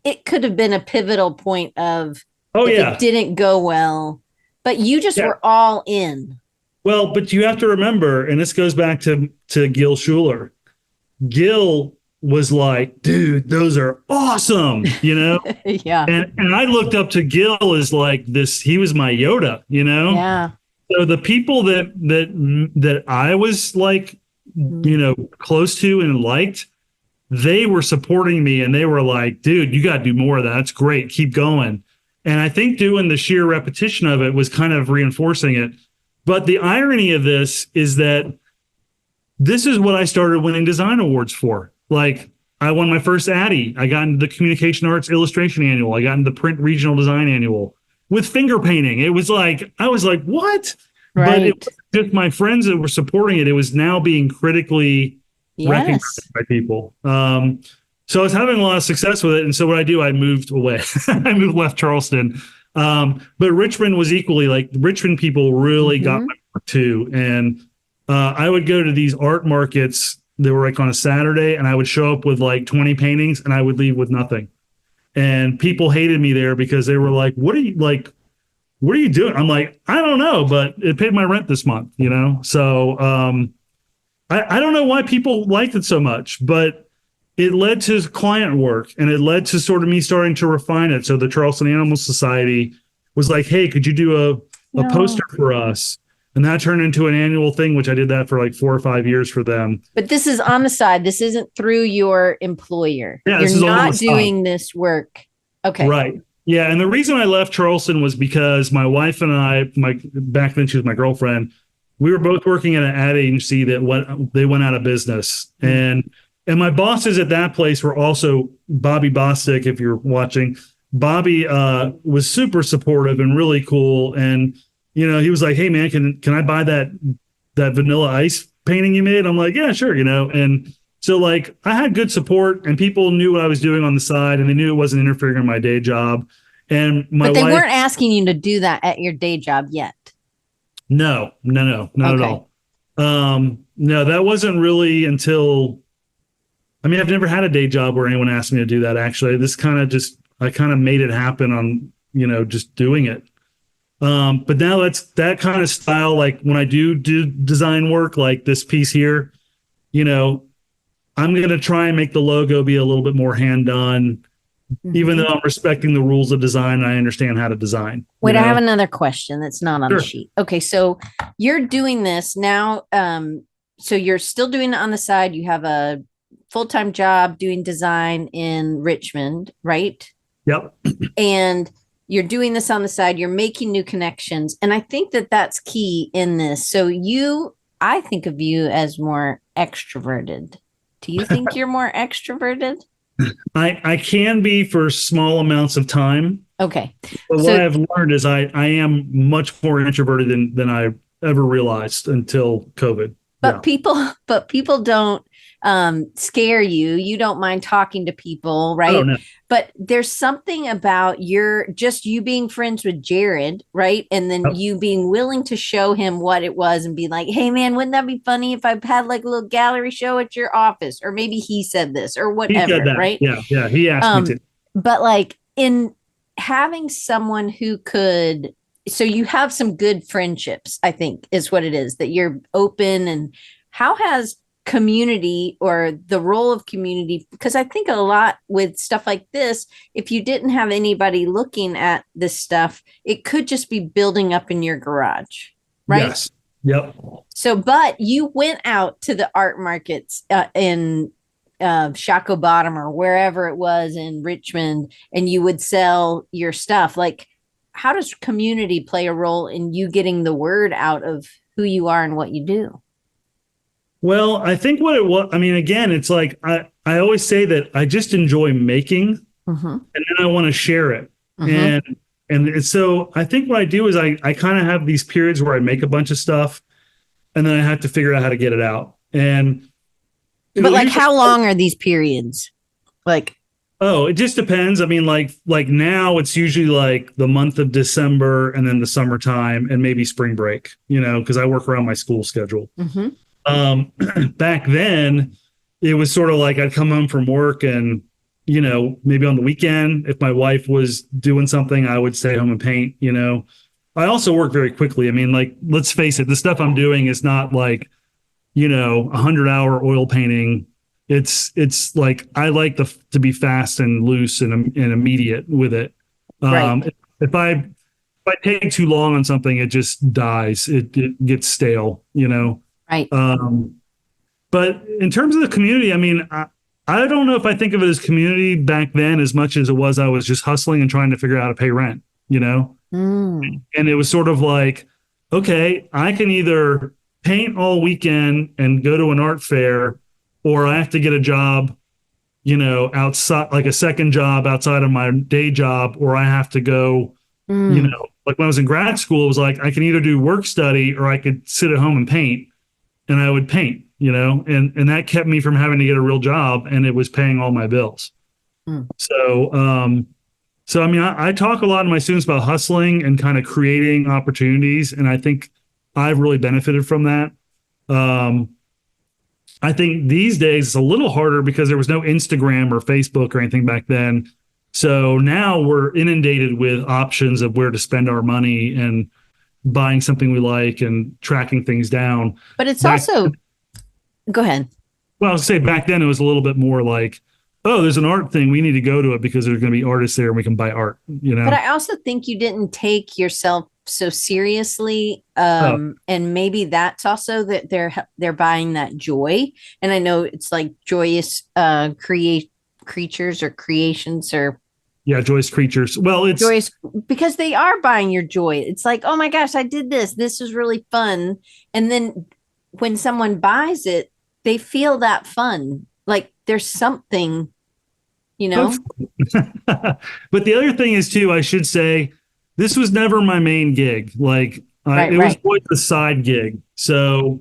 it could have been a pivotal point of, it didn't go well, but you just were all in. Well, but you have to remember, and this goes back to Gil Schuler. Gil was like, dude, those are awesome, Yeah. And I looked up to Gil as like this, he was my Yoda, Yeah. So the people that I was like, close to and liked, they were supporting me and they were like, dude, you got to do more of that. That's great. Keep going. And I think doing the sheer repetition of it was kind of reinforcing it. But the irony of this is that this is what I started winning design awards for. Like, I won my first Addy. I got into the Communication Arts Illustration Annual. I got into the Print Regional Design Annual with finger painting. It was like, I was like, what? Right. But it was just my friends that were supporting it. It was now being critically recognized by people. So I was having a lot of success with it. And so what I do, I moved away. I left Charleston. But Richmond was equally like, Richmond people really got my work too. And I would go to these art markets. They were like on a Saturday, and I would show up with like 20 paintings and I would leave with nothing. And people hated me there because they were like, what are you doing? I'm like, I don't know, but it paid my rent this month, So I don't know why people liked it so much, but it led to client work, and it led to sort of me starting to refine it. So the Charleston Animal Society was like, hey, could you do a poster for us? And that turned into an annual thing, which I did that for like 4 or 5 years for them. But this is on the side. This isn't through your employer. Yeah, You're not doing this work. Okay. Right. Yeah. And the reason I left Charleston was because my wife and I, back then she was my girlfriend, we were both working at an ad agency they went out of business. And my bosses at that place were also Bobby Bostic, if you're watching. Bobby was super supportive and really cool. And he was like, hey man, can I buy that Vanilla Ice painting you made? I'm like, yeah, sure. And so like I had good support, and people knew what I was doing on the side, and they knew it wasn't interfering in my day job. And but they weren't asking you to do that at your day job yet. No, not at all. No, that wasn't really until, I've never had a day job where anyone asked me to do that. Actually, I kind of made it happen on, just doing it. But now that's that kind of style. Like when I do design work, like this piece here, I'm going to try and make the logo be a little bit more hand done, even though I'm respecting the rules of design and I understand how to design. Wait, I have another question that's not on the sheet. Okay. So you're doing this now. So you're still doing it on the side. You have a full-time job doing design in Richmond, right? Yep. And you're doing this on the side. You're making new connections. And I think that that's key in this. So I think of you as more extroverted. Do you think you're more extroverted? I can be for small amounts of time. Okay. But what I've learned is I am much more introverted than I ever realized until COVID. But people don't scare you. You don't mind talking to people, right? Oh, no. But there's something about you being friends with Jared, right? And then you being willing to show him what it was and be like, hey man, wouldn't that be funny if I had like a little gallery show at your office? Or maybe he said this or whatever, right? Yeah. He asked me to. But like in having someone who could, so you have some good friendships, I think is what it is, that you're open. And how has community or the role of community, because I think a lot with stuff like this, if you didn't have anybody looking at this stuff, it could just be building up in your garage, right? Yes. Yep. So, but you went out to the art markets in Shockoe Bottom or wherever it was in Richmond, and you would sell your stuff. Like, how does community play a role in you getting the word out of who you are and what you do? Well, I think what it was, again, it's like I always say that I just enjoy making and then I want to share it. And so I think what I do is I kind of have these periods where I make a bunch of stuff and then I have to figure out how to get it out. And but like how long are these periods? Like, oh, it just depends. Like now it's usually like the month of December and then the summertime and maybe spring break, because I work around my school schedule. Back then it was sort of like I'd come home from work and, maybe on the weekend, if my wife was doing something, I would stay home and paint, I also work very quickly. Like, let's face it, the stuff I'm doing is not like, 100-hour oil painting. It's like, I like to be fast and loose and immediate with it. Right. If if I take too long on something, it just dies. It gets stale, you know? Right. But in terms of the community, I mean, I don't know if I think of it as community back then as much as it was I was just hustling and trying to figure out how to pay rent, you know? Mm. And it was sort of like, okay, I can either paint all weekend and go to an art fair, or I have to get a job, you know, outside, like a second job outside of my day job, or I have to go, you Mm. know, like when I was in grad school, it was like I can either do work study or I could sit at home and paint, and I would paint, you know, and that kept me from having to get a real job, and it was paying all my bills. Mm. So I mean, I talk a lot to my students about hustling and kind of creating opportunities, and I think I've really benefited from that. Um, I think these days it's a little harder because there was no Instagram or Facebook or anything back then. So now we're inundated with options of where to spend our money and buying something we like and tracking things down. But it's Back, also, go ahead. well, I was say back then it was a little bit more like, oh, there's an art thing. We need to go to it because there's going to be artists there and we can buy art, you But know? I also think you didn't take yourself so seriously. Oh, And maybe that's also that they're buying that joy. And I know it's like joyous create creatures or creations or yeah, Joyce Creatures. Well, it's joyous because they are buying your joy. It's like, oh my gosh, I did this. This was really fun. And then when someone buys it, they feel that fun. Like there's something, you know? but the other thing is too, I should say, this was never my main gig. Like Right, it was right. always a side gig. So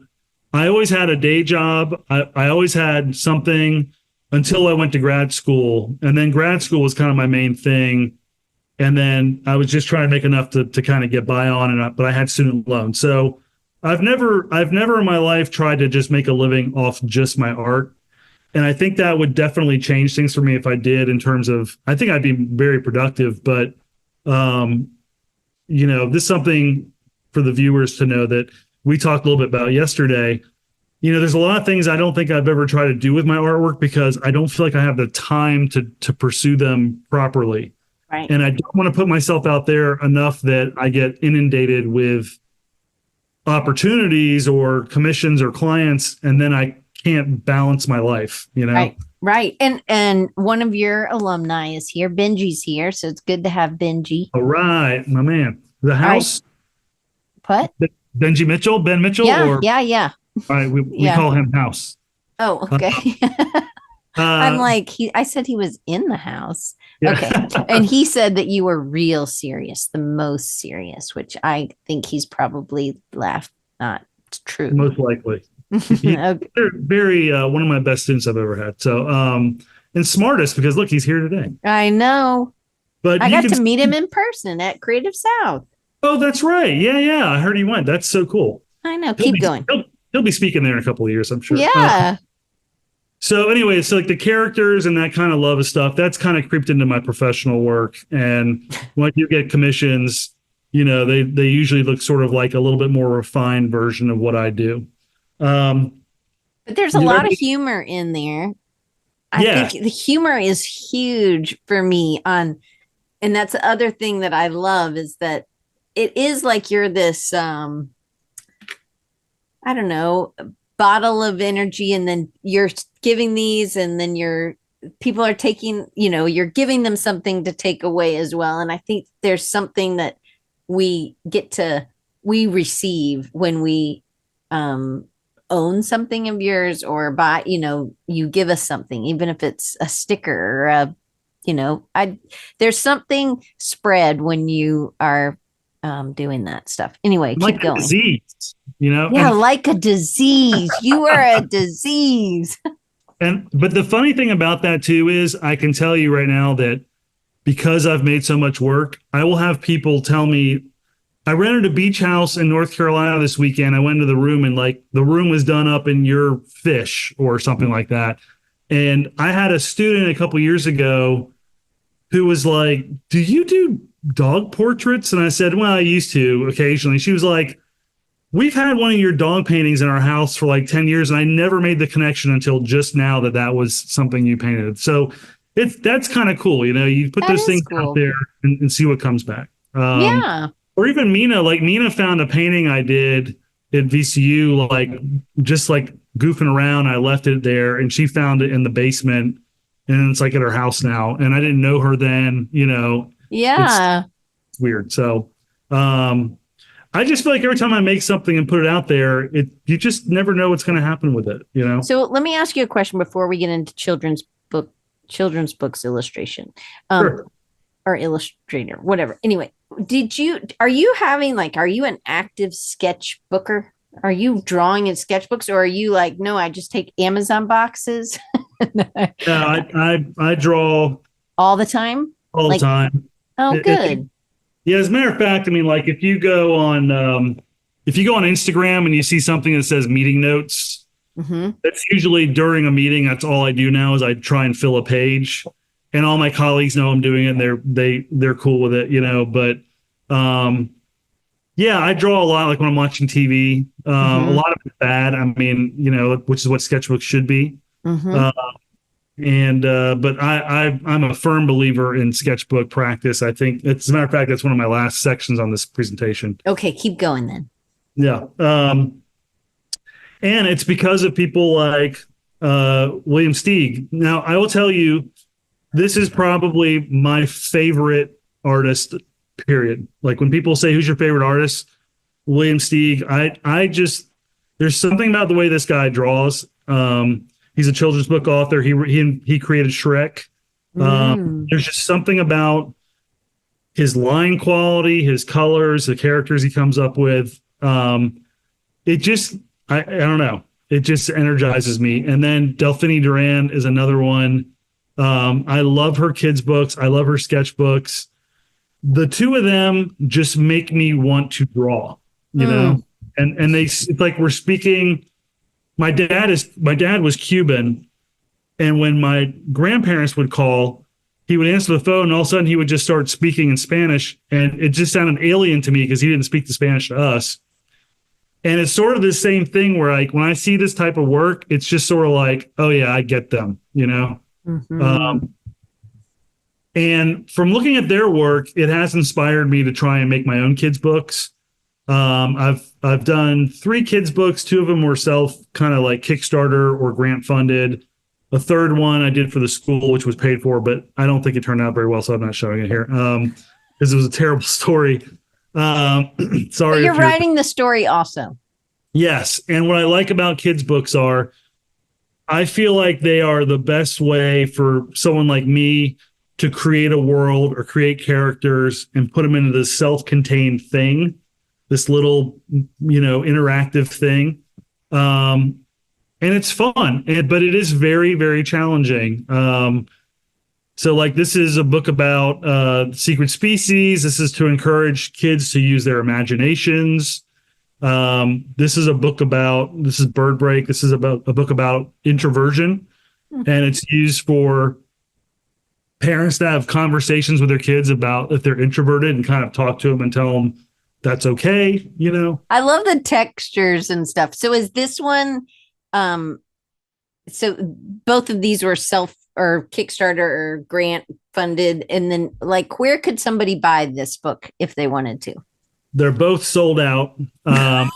I always had a day job. I always had something until I went to grad school. And then grad school was kind of my main thing. And then I was just trying to make enough to kind of get by on it. But I had student loans. So I've never in my life tried to just make a living off just my art. And I think that would definitely change things for me if I did, in terms of, I think I'd be very productive, but um, you know, this is something for the viewers to know that we talked a little bit about yesterday. You know, there's a lot of things I don't think I've ever tried to do with my artwork because I don't feel like I have the time to pursue them properly. Right. And I don't want to put myself out there enough that I get inundated with opportunities or commissions or clients, and then I can't balance my life, you know? Right. Right. And one of your alumni is here. Benji's here. So it's good to have Benji. All right, my man. The All right. house, What? Benji Mitchell, Ben Mitchell, Yeah. or Yeah. Yeah. all right, we Yeah. call him House. Oh, okay. I'm Uh, like, I said he was in the house. yeah. Okay. And he said that you were real serious, the most serious, which I think he's probably laughed. Not true. Most likely. He's Okay. very one of my best students I've ever had. So and smartest, because look, he's here today. I know. But I you got can to meet him in person at Creative South. oh, that's right. Yeah. I heard he went. That's so cool. I know. He'll Keep be, going. he'll be speaking there in a couple of years, I'm sure. Yeah. So anyway, so like the characters and that kind of love of stuff, that's kind of creeped into my professional work. And when you get commissions, you know, they usually look sort of like a little bit more refined version of what I do. But there's a You know, lot of humor in there. I yeah, think the humor is huge for me on, and that's the other thing that I love is that it is like you're this I don't know, bottle of energy, and then you're giving these, and then people are taking, you're giving them something to take away as well. And I think there's something that we receive when we own something of yours or buy, you give us something, even if it's a sticker or there's something spread when you are doing that stuff. Anyway, like keep going. disease, you know? Yeah, And like a disease. You are a disease. but the funny thing about that too is I can tell you right now that because I've made so much work, I will have people tell me, I rented a beach house in North Carolina this weekend. I went into the room and like the room was done up in your fish or something like that. And I had a student a couple years ago who was like, "Do you do dog portraits?" And I said, "Well, I used to occasionally." She was like, "We've had one of your dog paintings in our house for like 10 years, and I never made the connection until just now that was something you painted." So that's kind of cool. You know, you put That those is things cool. out there and see what comes back. Yeah. or even Mina, like Mina found a painting I did at VCU, like just like goofing around. I left it there and she found it in the basement and it's like at her house now. And I didn't know her then, it's Yeah. weird. So, I just feel like every time I make something and put it out there, you just never know what's going to happen with it. So let me ask you a question before we get into children's books illustration, Sure. or illustrator, whatever. Anyway, are you having are you an active sketchbooker? Are you drawing in sketchbooks, or are you like, no, I just take Amazon boxes Yeah, I draw all the time? all the Like, time. oh, It, good. Yeah, as a matter of fact, I mean, like if you go on Instagram and you see something that says meeting notes, Mm-hmm. that's usually during a meeting. That's all I do now is I try and fill a page, and all my colleagues know I'm doing it. And they're cool with it. But yeah, I draw a lot, like when I'm watching TV. A Mm-hmm. lot of it's bad. I mean, which is what sketchbooks should be. Mm-hmm. Uh, and but I'm a firm believer in sketchbook practice. I think, as a matter of fact, that's one of my last sections on this presentation. Okay, keep going then. Yeah. And it's because of people like William Steig. Now, I will tell you, this is probably my favorite artist, period. Like when people say, who's your favorite artist? William Steig. I just, there's something about the way this guy draws. He's a children's book author. He created Shrek. Mm. There's just something about his line quality, his colors, the characters he comes up with. It just, I don't know. It just energizes me. And then Delphine Duran is another one. I love her kids' books. I love her sketchbooks. The two of them just make me want to draw, Mm. and it's like we're speaking. My dad was Cuban, and when my grandparents would call, he would answer the phone, and all of a sudden he would just start speaking in Spanish, and it just sounded alien to me because he didn't speak the Spanish to us. And it's sort of the same thing where, like, when I see this type of work, it's just sort of like, oh yeah, I get them. Mm-hmm. Um, and from looking at their work, it has inspired me to try and make my own kids' books. I've done 3 kids' books. 2 of them were self kind of like Kickstarter or grant funded. A third one I did for the school, which was paid for, but I don't think it turned out very well, so I'm not showing it here because it was a terrible story. Sorry. But you're writing the story also. Yes, and what I like about kids' books are, I feel like they are the best way for someone like me to create a world or create characters and put them into this self-contained thing, this little, interactive thing. And it's fun, but it is very, very challenging. So like this is a book about secret species. This is to encourage kids to use their imaginations. This is Bird Break. This is about a book about introversion, and it's used for parents to have conversations with their kids about if they're introverted and kind of talk to them and tell them that's okay. I love the textures and stuff. So is this one, so both of these were self or Kickstarter or grant funded, and then like where could somebody buy this book if they wanted to? They're both sold out. I've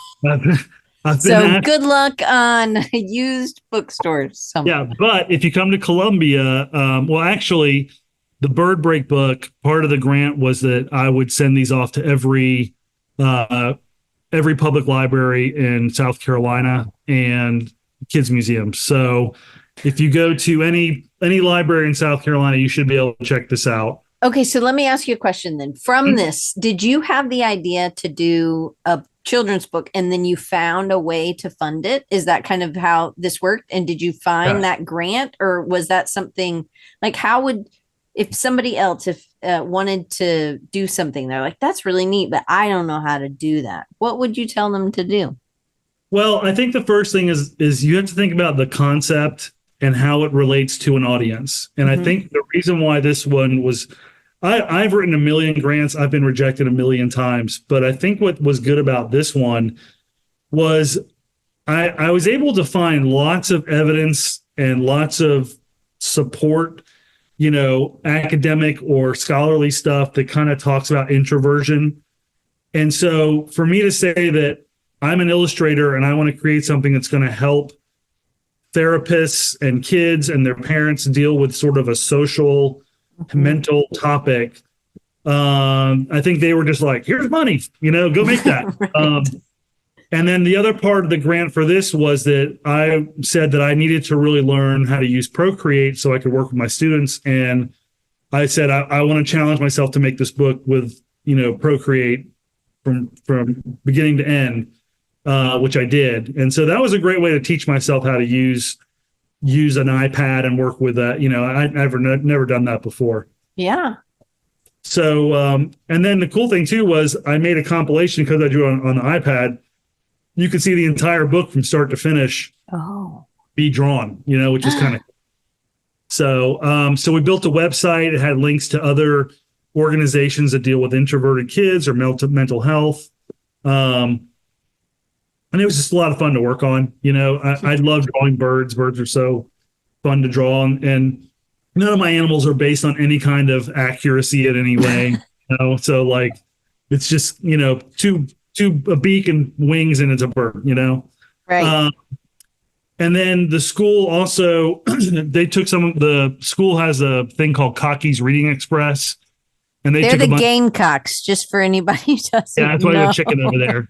So good luck on used bookstores somewhere. Yeah, but if you come to Columbia, well, actually, the Bird Break book, part of the grant was that I would send these off to every public library in South Carolina and kids museums. So if you go to any library in South Carolina, you should be able to check this out. Okay, so let me ask you a question then. From this, did you have the idea to do a children's book and then you found a way to fund it? Is that kind of how this worked? And did you find that grant, or was that something like, how would, if somebody else wanted to do something, they're like, that's really neat, but I don't know how to do that, what would you tell them to do? Well, I think the first thing is you have to think about the concept and how it relates to an audience. And I think the reason why this one was, I've written a million grants. I've been rejected a million times. But I think what was good about this one was I was able to find lots of evidence and lots of support, academic or scholarly stuff that kind of talks about introversion. And so for me to say that I'm an illustrator and I want to create something that's going to help therapists and kids and their parents deal with sort of a social, mental topic, I think they were just like, here's money, go make that. Right. And then the other part of the grant for this was that I said that I needed to really learn how to use Procreate so I could work with my students. And I said, I want to challenge myself to make this book with, Procreate from beginning to end, which I did. And so that was a great way to teach myself how to use an iPad and work with that. I'd never done that before. Yeah. So, and then the cool thing too was I made a compilation because I drew on the iPad. You could see the entire book from start to finish be drawn, which is kind of so we built a website. It had links to other organizations that deal with introverted kids or mental health. And it was just a lot of fun to work on. I love drawing birds. Birds are so fun to draw. And none of my animals are based on any kind of accuracy in any way. So like, it's just, a beak and wings and it's a bird, Right. And then the school also, they took the school has a thing called Cocky's Reading Express. And they're the Gamecocks, just for anybody who doesn't know. Yeah, that's why I have a chicken over there.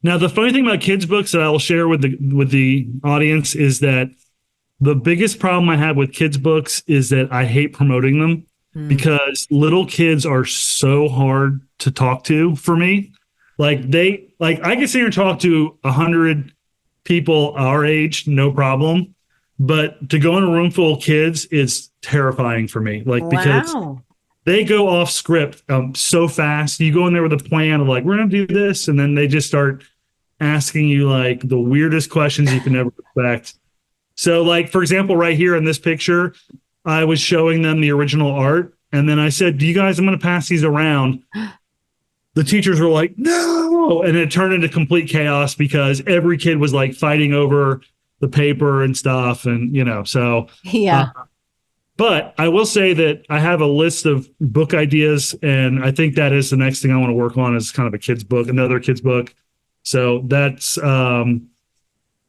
Now, the funny thing about kids' books that I'll share with the audience is that the biggest problem I have with kids' books is that I hate promoting them because little kids are so hard to talk to for me. I can sit here and talk to 100 people our age, no problem. But to go in a room full of kids is terrifying for me. Because they go off script so fast. You go in there with a plan of we're going to do this. And then they just start asking you the weirdest questions you can never expect. So for example, right here in this picture, I was showing them the original art. And then I said, "Do you guys, I'm going to pass these around." The teachers were like, "No." And it turned into complete chaos because every kid was fighting over the paper and stuff. And, so. Yeah. But I will say that I have a list of book ideas. And I think that is the next thing I want to work on is kind of a kid's book, another kid's book. So that's, I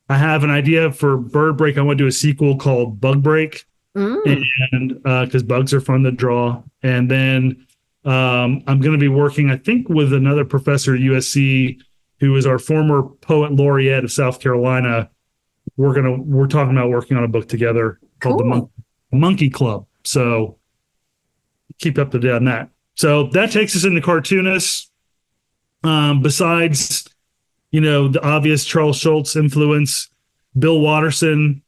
have an idea for Bird Break. I want to do a sequel called Bug Break. And because bugs are fun to draw. And then I'm going to be working, I think, with another professor at USC who is our former poet laureate of South Carolina. We're talking about working on a book together called The Monkey Club. So keep up to date on that. So that takes us into cartoonists. Besides, the obvious Charles Schulz influence, Bill Watterson,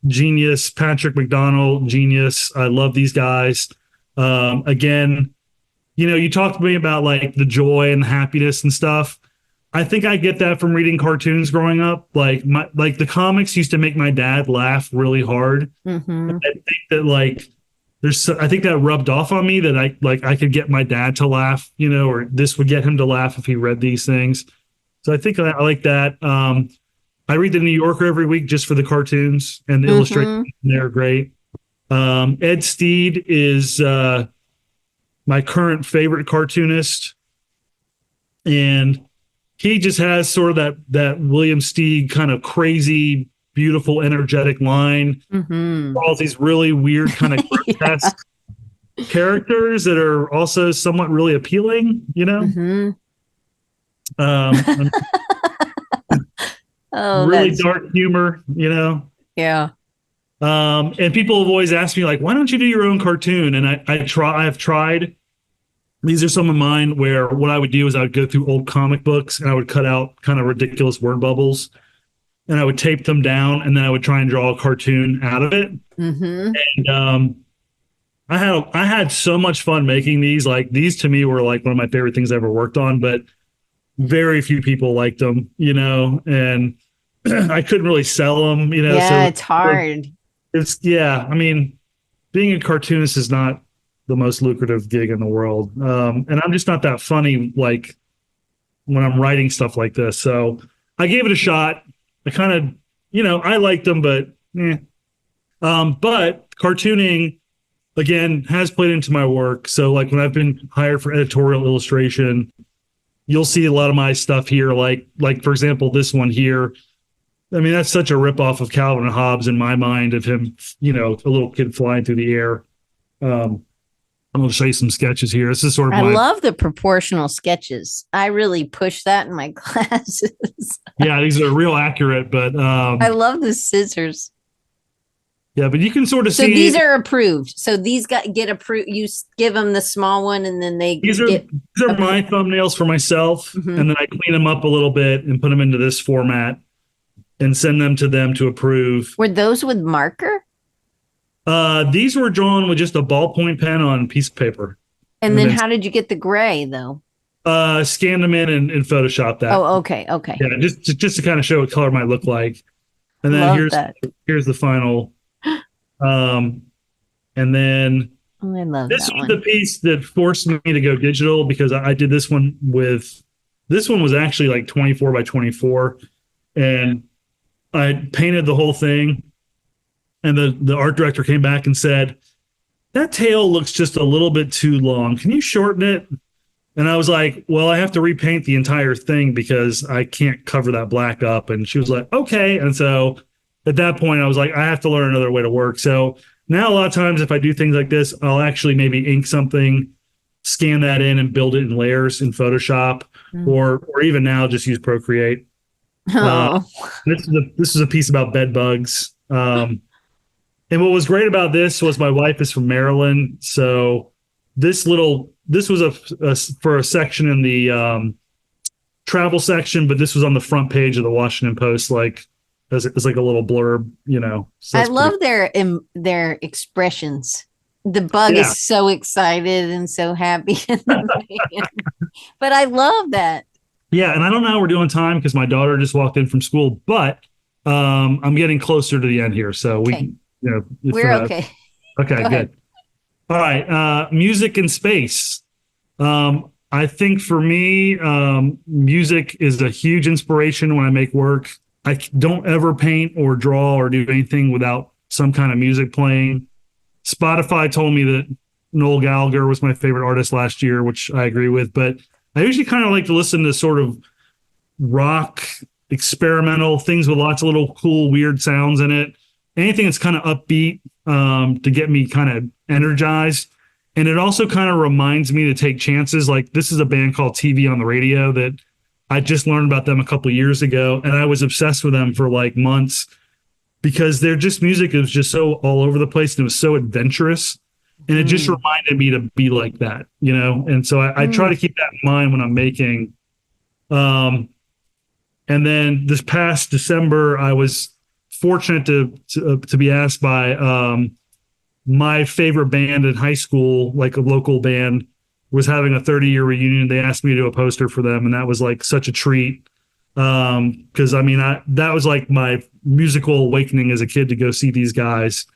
genius, Patrick McDonald, genius. I love these guys. Again, you talked to me about the joy and happiness and stuff. I think I get that from reading cartoons growing up. The comics used to make my dad laugh really hard. Mm-hmm. I think that I think that rubbed off on me that I could get my dad to laugh, or this would get him to laugh if he read these things. So I think I like that. I read the New Yorker every week just for the cartoons and the illustrations. They're great. Ed Steed is my current favorite cartoonist. And he just has sort of that William Steig kind of crazy, beautiful, energetic line. All these really weird kind of grotesque characters that are also somewhat really appealing, really dark humor, Yeah. And people have always asked me why don't you do your own cartoon? And I've tried. These are some of mine where what I would do is I would go through old comic books and I would cut out kind of ridiculous word bubbles and I would tape them down and then I would try and draw a cartoon out of it. And I had so much fun making these. These to me were one of my favorite things I ever worked on, but very few people liked them, and I couldn't really sell them, Yeah, so it's hard. I mean, being a cartoonist is not the most lucrative gig in the world. And I'm just not that funny, when I'm writing stuff like this. So I gave it a shot. I kind of, I liked them, but but cartooning, again, has played into my work. So when I've been hired for editorial illustration, you'll see a lot of my stuff here. Like for example, this one here. I mean, that's such a ripoff of Calvin and Hobbes in my mind, of him, a little kid flying through the air. I'm going to show you some sketches here. This is sort of I love the proportional sketches. I really push that in my classes. Yeah, these are real accurate, but I love the scissors. Yeah, but you can sort of so see. So these are approved. So these get approved. You give them the small one, and then these are my thumbnails for myself, and then I clean them up a little bit and put them into this format and send them to them to approve. Were those with marker? These were drawn with just a ballpoint pen on a piece of paper. And then how did you get the gray though? Scanned them in and Photoshop that. Oh, okay. Yeah, just to kind of show what color might look like. And then here's the final. And then I love this was the piece that forced me to go digital, because I did this one was actually like 24 by 24, and I painted the whole thing. And the art director came back and said, that tail looks just a little bit too long. Can you shorten it? And I was like, well, I have to repaint the entire thing because I can't cover that black up. And she was like, okay. And so at that point, I was like, I have to learn another way to work. So now a lot of times if I do things like this, I'll actually maybe ink something, scan that in and build it in layers in Photoshop, or even now just use Procreate. This is a piece about bed bugs. And what was great about this was my wife is from Maryland. So this was for a section in the travel section, but this was on the front page of the Washington Post, like as like a little blurb, So I love their expressions. The bug is so excited and so happy. But I love that. Yeah. And I don't know how we're doing time because my daughter just walked in from school, but I'm getting closer to the end here. So we're okay. Okay, good. All right. Music and space. I think for me, music is a huge inspiration when I make work. I don't ever paint or draw or do anything without some kind of music playing. Spotify told me that Noel Gallagher was my favorite artist last year, which I agree with, but I usually kind of like to listen to sort of rock, experimental things with lots of little cool, weird sounds in it. Anything that's kind of upbeat to get me kind of energized. And it also kind of reminds me to take chances. Like this is a band called TV on the Radio that I just learned about them a couple of years ago. And I was obsessed with them for like months because their just music is just so all over the place and it was so adventurous. And it just reminded me to be like that, And so I try to keep that in mind when I'm making. And then this past December, I was fortunate to be asked by my favorite band in high school, like a local band, was having a 30-year reunion. They asked me to do a poster for them, and that was like such a treat. Because that was like my musical awakening as a kid to go see these guys.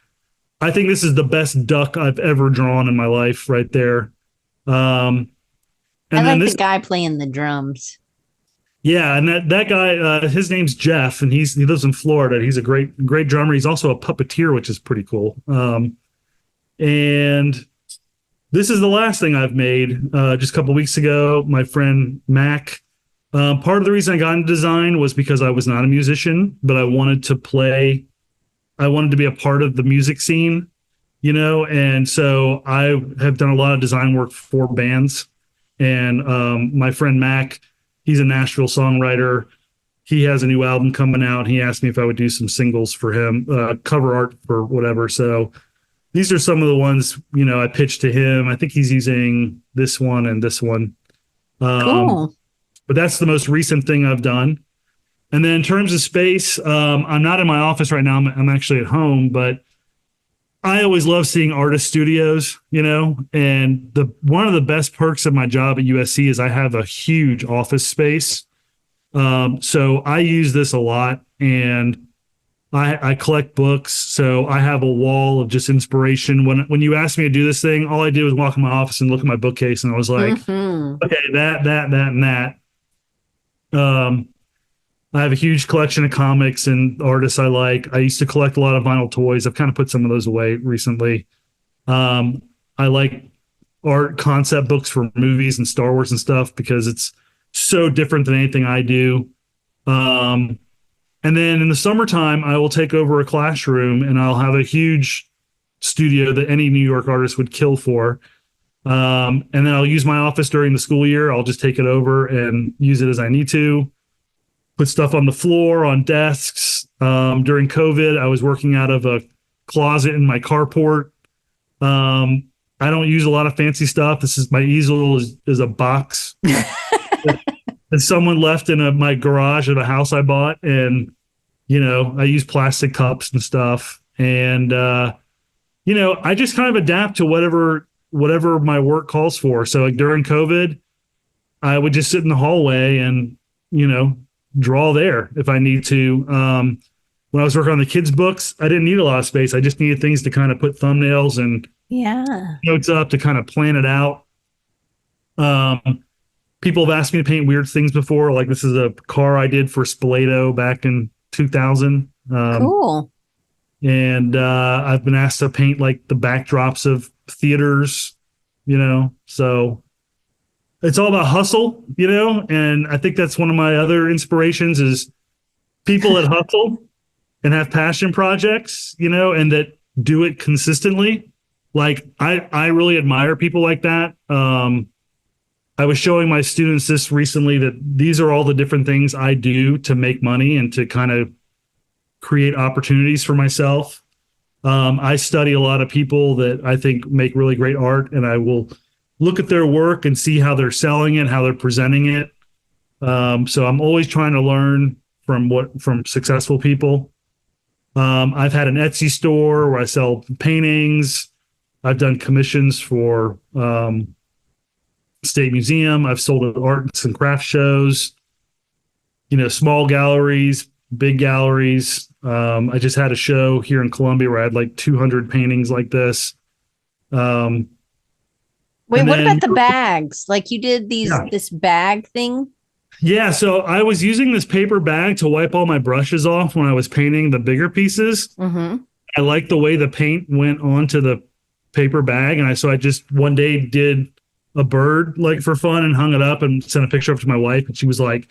I think this is the best duck I've ever drawn in my life, right there. And I like the guy playing the drums. Yeah, and that guy, his name's Jeff, and he lives in Florida. He's a great drummer. He's also a puppeteer, which is pretty cool. And this is the last thing I've made. Just a couple of weeks ago, my friend Mac. Part of the reason I got into design was because I was not a musician, but I wanted to play. I wanted to be a part of the music scene, And so I have done a lot of design work for bands. And my friend Mac, he's a Nashville songwriter. He has a new album coming out. He asked me if I would do some singles for him, cover art for whatever. So these are some of the ones, I pitched to him. I think he's using this one and this one. Cool. But that's the most recent thing I've done. And then in terms of space, I'm not in my office right now. I'm actually at home, but I always love seeing artist studios, and one of the best perks of my job at USC is I have a huge office space. So I use this a lot, and I collect books. So I have a wall of just inspiration. When you asked me to do this thing, all I did was walk in my office and look at my bookcase, and I was like, okay, that, and that. I have a huge collection of comics and artists I like. I used to collect a lot of vinyl toys. I've kind of put some of those away recently. I like art concept books for movies and Star Wars and stuff because so different than anything I do. Um, and then in the summertime, I will take over a classroom and I'll have a huge studio that any New York artist would kill for. And then I'll use my office during the school year. I'll just take it over and use it as I need to. Put stuff on the floor, on desks. During COVID, I was working out of a closet in my carport. I don't use a lot of fancy stuff. This is my easel is a box that someone left in my garage at a house I bought. And, I use plastic cups and stuff. And, I just kind of adapt to whatever my work calls for. So like during COVID, I would just sit in the hallway and, draw there if I need to. When I was working on the kids' books, I didn't need a lot of space. I just needed things to kind of put thumbnails and notes up to kind of plan it out. People have asked me to paint weird things before. Like this is a car I did for Spoleto back in 2000. Cool. And I've been asked to paint like the backdrops of theaters, so it's all about hustle, and I think that's one of my other inspirations is people that hustle and have passion projects, and that do it consistently. Like I really admire people like that. I was showing my students this recently that these are all the different things I do to make money and to kind of create opportunities for myself. I study a lot of people that I think make really great art, and I will look at their work and see how they're selling it, how they're presenting it. So I'm always trying to learn from successful people. I've had an Etsy store where I sell paintings. I've done commissions for State Museum. I've sold at arts and craft shows, small galleries, big galleries. I just had a show here in Columbia where I had like 200 paintings like this. Wait, what about the bags? Like you did this bag thing? Yeah, so I was using this paper bag to wipe all my brushes off when I was painting the bigger pieces. Mm-hmm. I liked the way the paint went onto the paper bag, and I just one day did a bird like for fun and hung it up and sent a picture up to my wife, and she was like,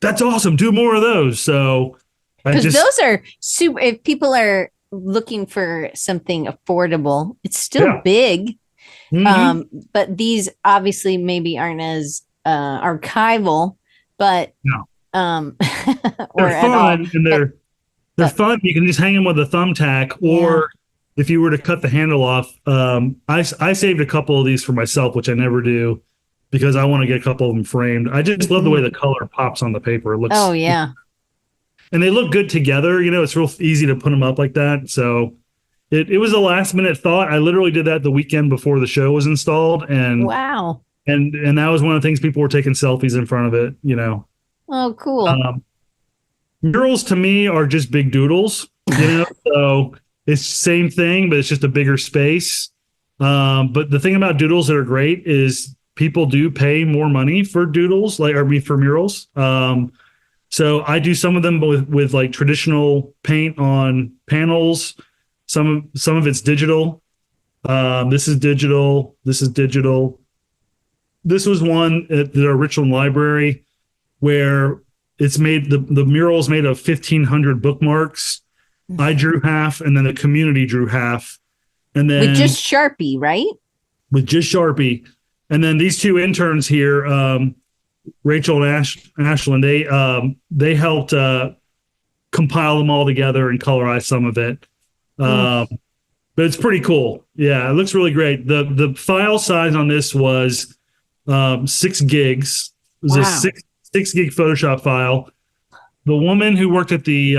"That's awesome! Do more of those." So because those are super. If people are looking for something affordable, it's still big. Mm-hmm. But these obviously maybe aren't as archival, but they're fun and they're fun. You can just hang them with a thumbtack, or if you were to cut the handle off, I saved a couple of these for myself, which I never do because I want to get a couple of them framed. I just love the way the color pops on the paper. It looks and they look good together. It's real easy to put them up like that. So it was a last minute thought. I literally did that the weekend before the show was installed, and wow. And that was one of the things people were taking selfies in front of it, Oh, cool. Murals to me are just big doodles, so it's the same thing, but it's just a bigger space. But the thing about doodles that are great is people do pay more money for doodles, for murals. So I do some of them with like traditional paint on panels. Some of it's digital. This is digital. This is digital. This was one at the Richland Library where it's made the mural is made of 1,500 bookmarks. I drew half, and then the community drew half, and then with just Sharpie, right? With just Sharpie, and then these two interns here, Rachel and Ashlyn, they helped compile them all together and colorize some of it. But it's pretty cool. Yeah, it looks really great. The file size on this was 6 gigs. It was a 6 gig Photoshop file. The woman who worked at the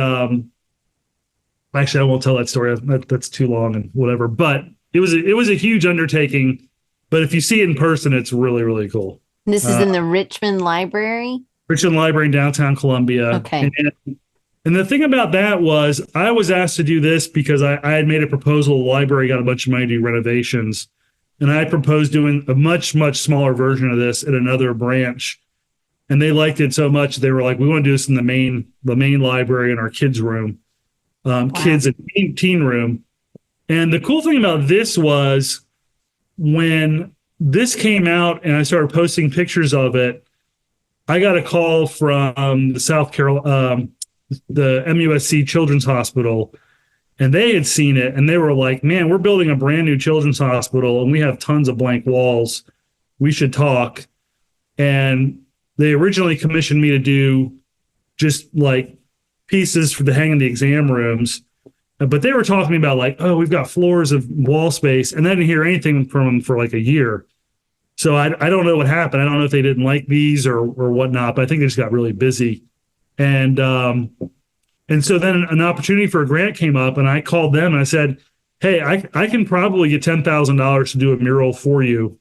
actually, I won't tell that story. That's too long and whatever. But it was a huge undertaking. But if you see it in person, it's really, really cool. This is in the Richmond Library? Richmond Library in downtown Columbia. Okay. And the thing about that was I was asked to do this because I had made a proposal. The library got a bunch of money to do renovations. And I proposed doing a much, much smaller version of this at another branch. And they liked it so much, they were like, we want to do this in the main library in our kids' room, kids and teen room. And the cool thing about this was when this came out and I started posting pictures of it, I got a call from the South Carolina, the MUSC Children's Hospital, and they had seen it, and they were like, "Man, we're building a brand new children's hospital, and we have tons of blank walls. We should talk." And they originally commissioned me to do just like pieces for the hang in the exam rooms, but they were talking about like, "Oh, we've got floors of wall space," and I didn't hear anything from them for like a year. So I don't know what happened. I don't know if they didn't like these or whatnot, but I think they just got really busy. And so then an opportunity for a grant came up, and I called them and I said, "Hey, I can probably get $10,000 to do a mural for you,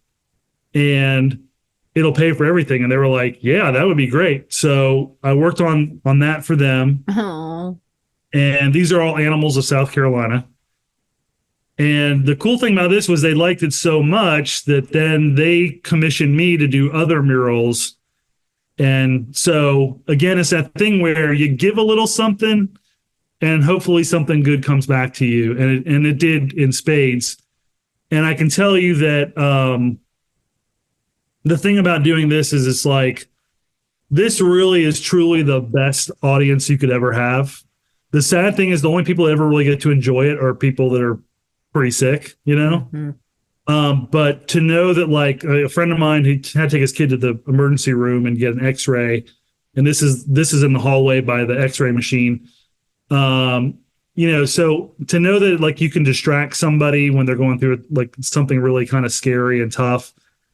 and it'll pay for everything." And they were like, "Yeah, that would be great." So I worked on that for them. Oh, And these are all animals of South Carolina. And the cool thing about this was they liked it so much that then they commissioned me to do other murals. And so again, it's that thing where you give a little something and hopefully something good comes back to you. And it did in spades. And I can tell you that the thing about doing this is it's like, this really is truly the best audience you could ever have. The sad thing is the only people that ever really get to enjoy it are people that are pretty sick, you know? Mm-hmm. But to know that like a friend of mine, he had to take his kid to the emergency room and get an x-ray. And this is in the hallway by the x-ray machine. So to know that like you can distract somebody when they're going through like something really kind of scary and tough,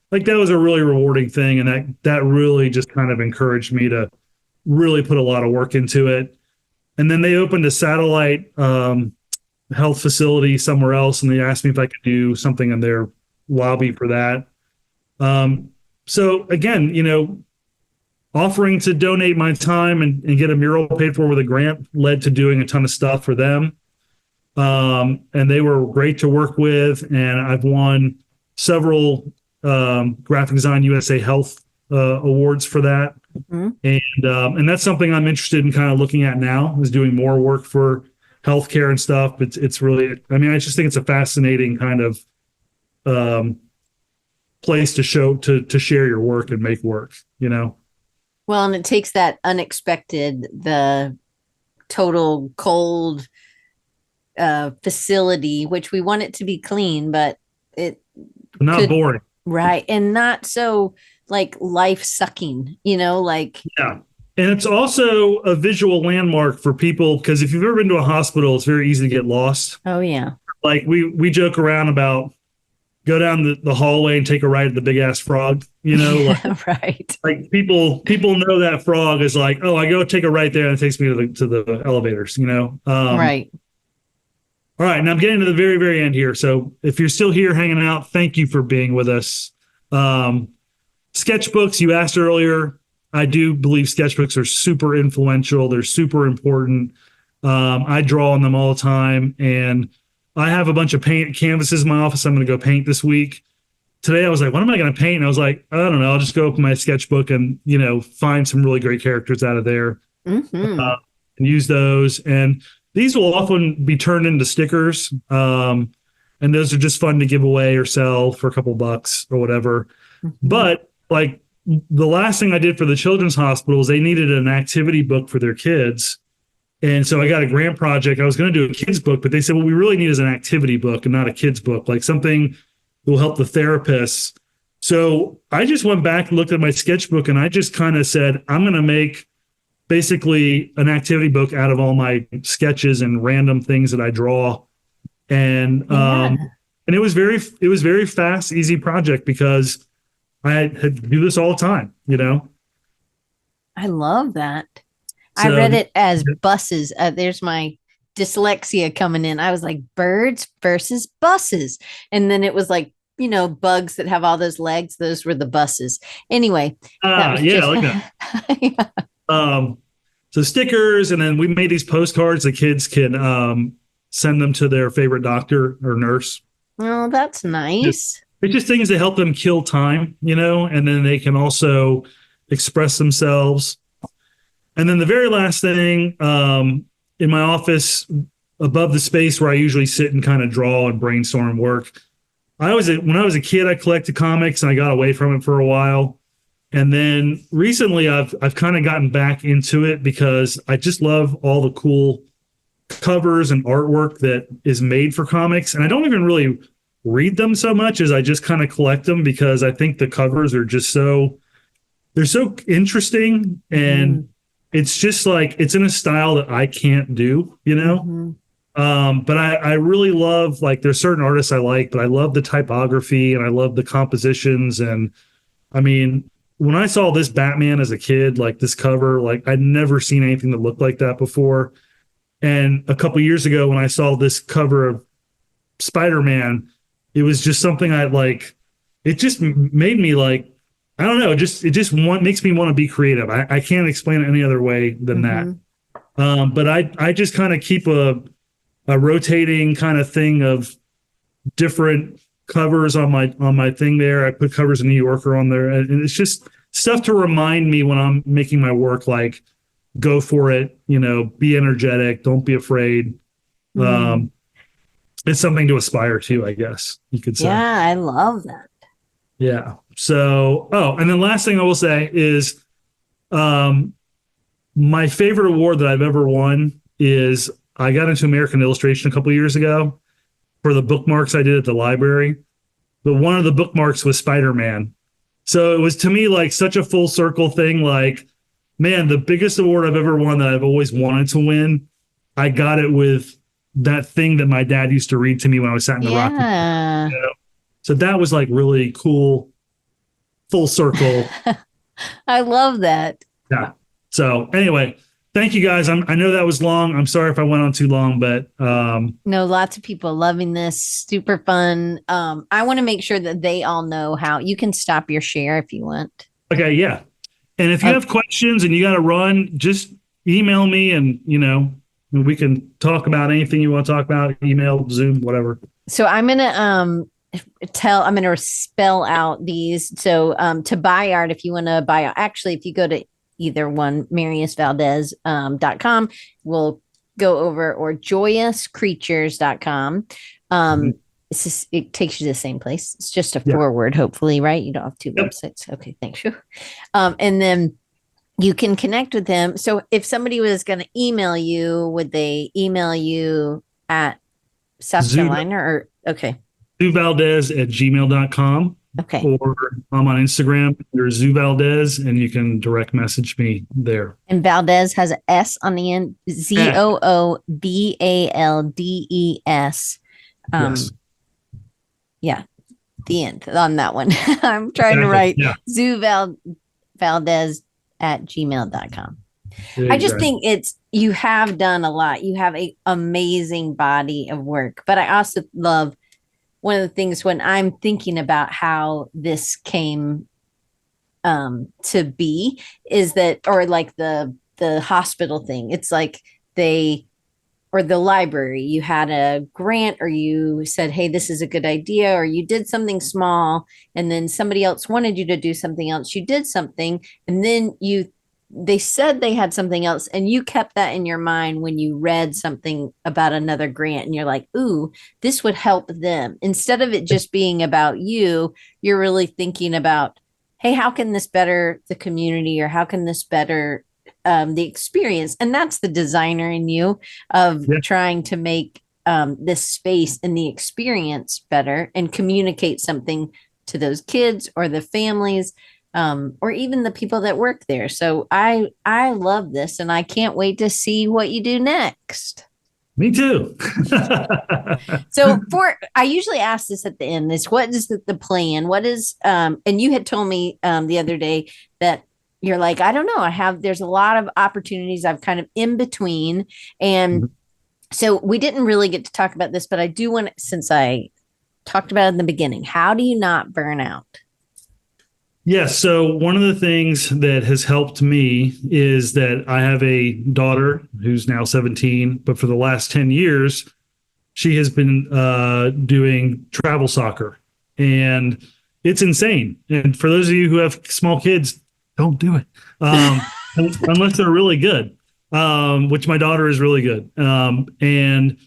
like that was a really rewarding thing. And that really just kind of encouraged me to really put a lot of work into it. And then they opened a satellite health facility somewhere else, and they asked me if I could do something in their lobby for that. So again, offering to donate my time and get a mural paid for with a grant led to doing a ton of stuff for them. And they were great to work with. And I've won several Graphic Design USA Health awards for that. Mm-hmm. And that's something I'm interested in kind of looking at now, is doing more work for healthcare and stuff. It's really, I mean, I just think it's a fascinating kind of place to share your work and make work, Well, and it takes that unexpected, the total cold facility, which we want it to be clean, but it not boring. Right. And not so like life sucking, like. Yeah. And it's also a visual landmark for people, because if you've ever been to a hospital, it's very easy to get lost. Oh, yeah. Like we joke around about go down the hallway and take a ride at the big ass frog, Like, right. Like people know that frog is like, oh, I go take a ride there and it takes me to the elevators, Right. All right. Now I'm getting to the very, very end here. So if you're still here hanging out, thank you for being with us. Sketchbooks, you asked earlier. I do believe sketchbooks are super influential. They're super important. I draw on them all the time. And I have a bunch of paint canvases in my office I'm going to go paint this week. Today I was like, what am I going to paint? And I was like, I don't know. I'll just go open my sketchbook and, find some really great characters out of there. Mm-hmm. And use those. And these will often be turned into stickers. And those are just fun to give away or sell for a couple bucks or whatever. Mm-hmm. But like the last thing I did for the children's hospitals, they needed an activity book for their kids. And so I got a grant project. I was going to do a kid's book, but they said, what we really need is an activity book and not a kid's book, like something that will help the therapists. So I just went back and looked at my sketchbook, and I just kind of said, I'm going to make basically an activity book out of all my sketches and random things that I draw. And and it was very fast, easy project because I had to do this all the time, I love that. So, I read it as buses. There's my dyslexia coming in. I was like, birds versus buses. And then it was like, bugs that have all those legs. Those were the buses. Anyway. I like that. Yeah. So stickers, and then we made these postcards. The kids can send them to their favorite doctor or nurse. Oh, that's nice. It's just things that help them kill time, and then they can also express themselves. And then the very last thing, in my office, above the space where I usually sit and kind of draw and brainstorm and work, when I was a kid, I collected comics and I got away from it for a while. And then recently I've kind of gotten back into it because I just love all the cool covers and artwork that is made for comics. And I don't even really read them so much as I just kind of collect them because I think the covers are just they're so interesting, and it's just like it's in a style that I can't do, you know. But I really love, like, there's certain artists I like, but I love the typography and I love the compositions. And I mean, when I saw this Batman as a kid, like this cover, like I'd never seen anything that looked like that before. And a couple years ago, when I saw this cover of Spider-Man, it was just something I like. It just made me like, I don't know, makes me want to be creative. I can't explain it any other way than that. But I just kind of keep a rotating kind of thing of different covers on my thing there. I put covers of New Yorker on there, and it's just stuff to remind me when I'm making my work, like, go for it, you know, be energetic, don't be afraid. It's something to aspire to, I guess you could say. Yeah, I love that. Yeah. So, and then last thing I will say is, my favorite award that I've ever won is I got into American Illustration a couple of years ago for the bookmarks I did at the library. But one of the bookmarks was Spider-Man. So it was, to me, like such a full circle thing. Like, man, the biggest award I've ever won that I've always wanted to win, I got it with that thing that my dad used to read to me when I was sat in the rocking chair, you know? So that was like really cool, full circle. I love that. Yeah. So anyway, thank you guys. I know that was long. I'm sorry if I went on too long, but no, lots of people loving this. Super fun. I want to make sure that they all know how you can stop your share if you want. Okay, yeah. And if you have questions and you got to run, just email me, and you know, we can talk about anything you want to talk about. Email, Zoom, whatever. So I'm gonna spell out these. So to buy art, if you want to buy, actually, if you go to either one, mariusvaldes.com, we'll go over, or joyouscreatures.com. It takes you to the same place. It's just a forward, hopefully, right? You don't have two websites. Okay, thanks you. And then you can connect with them. So if somebody was going to email you, would they email you at South Carolina or okay? ZooValdez@gmail.com. Okay. Or I'm on Instagram. There's Zoo Valdes, and you can direct message me there. And Valdes has an S on the end. ZOOBALDES. Yes. Yeah, the end on that one. I'm trying to write Zoo Valdes at gmail.com. I just think you have done a lot. You have an amazing body of work, but I also love, one of the things when I'm thinking about how this came to be is that, or like the hospital thing, it's like or the library, you had a grant, or you said, hey, this is a good idea, or you did something small, and then somebody else wanted you to do something else. You did something, and then they said they had something else, and you kept that in your mind when you read something about another grant, and you're like, ooh, this would help them. Instead of it just being about you, you're really thinking about, hey, how can this better the community, or how can this better the experience? And that's the designer in you of trying to make this space and the experience better and communicate something to those kids or the families, or even the people that work there. So I love this, and I can't wait to see what you do next. Me too. So I usually ask this at the end, is what is the plan? What is, and you had told me the other day that you're like, I don't know, there's a lot of opportunities I've kind of in between. And so we didn't really get to talk about this, but I do want, since I talked about it in the beginning, how do you not burn out? Yes. So one of the things that has helped me is that I have a daughter who's now 17, but for the last 10 years, she has been doing travel soccer, and it's insane. And for those of you who have small kids, don't do it unless they're really good, which my daughter is really good. And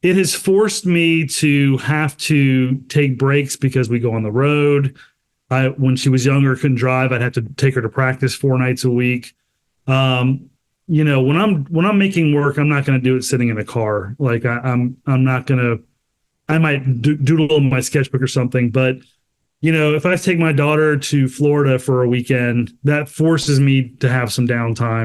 it has forced me to have to take breaks because we go on the road. when she was younger, couldn't drive. I'd have to take her to practice 4 nights a week. When I'm making work, I'm not going to do it sitting in a car. Like I'm not going to. I might doodle in my sketchbook or something, but if I take my daughter to Florida for a weekend, that forces me to have some downtime,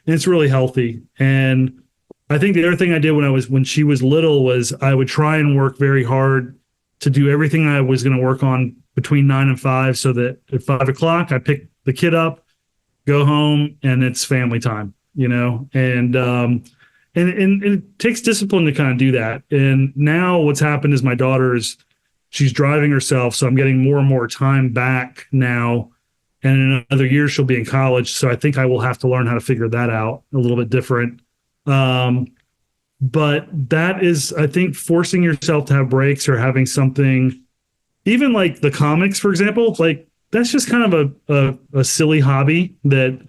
and it's really healthy. And I think the other thing I did when she was little was I would try and work very hard to do everything I was going to work on between 9 and 5, so that at 5 o'clock I pick the kid up, go home, and it's family time. And it takes discipline to kind of do that. And now what's happened is my she's driving herself, so I'm getting more and more time back now. And in another year, she'll be in college. So I think I will have to learn how to figure that out a little bit different. But that is, I think, forcing yourself to have breaks or having something, even like the comics, for example, like that's just kind of a silly hobby that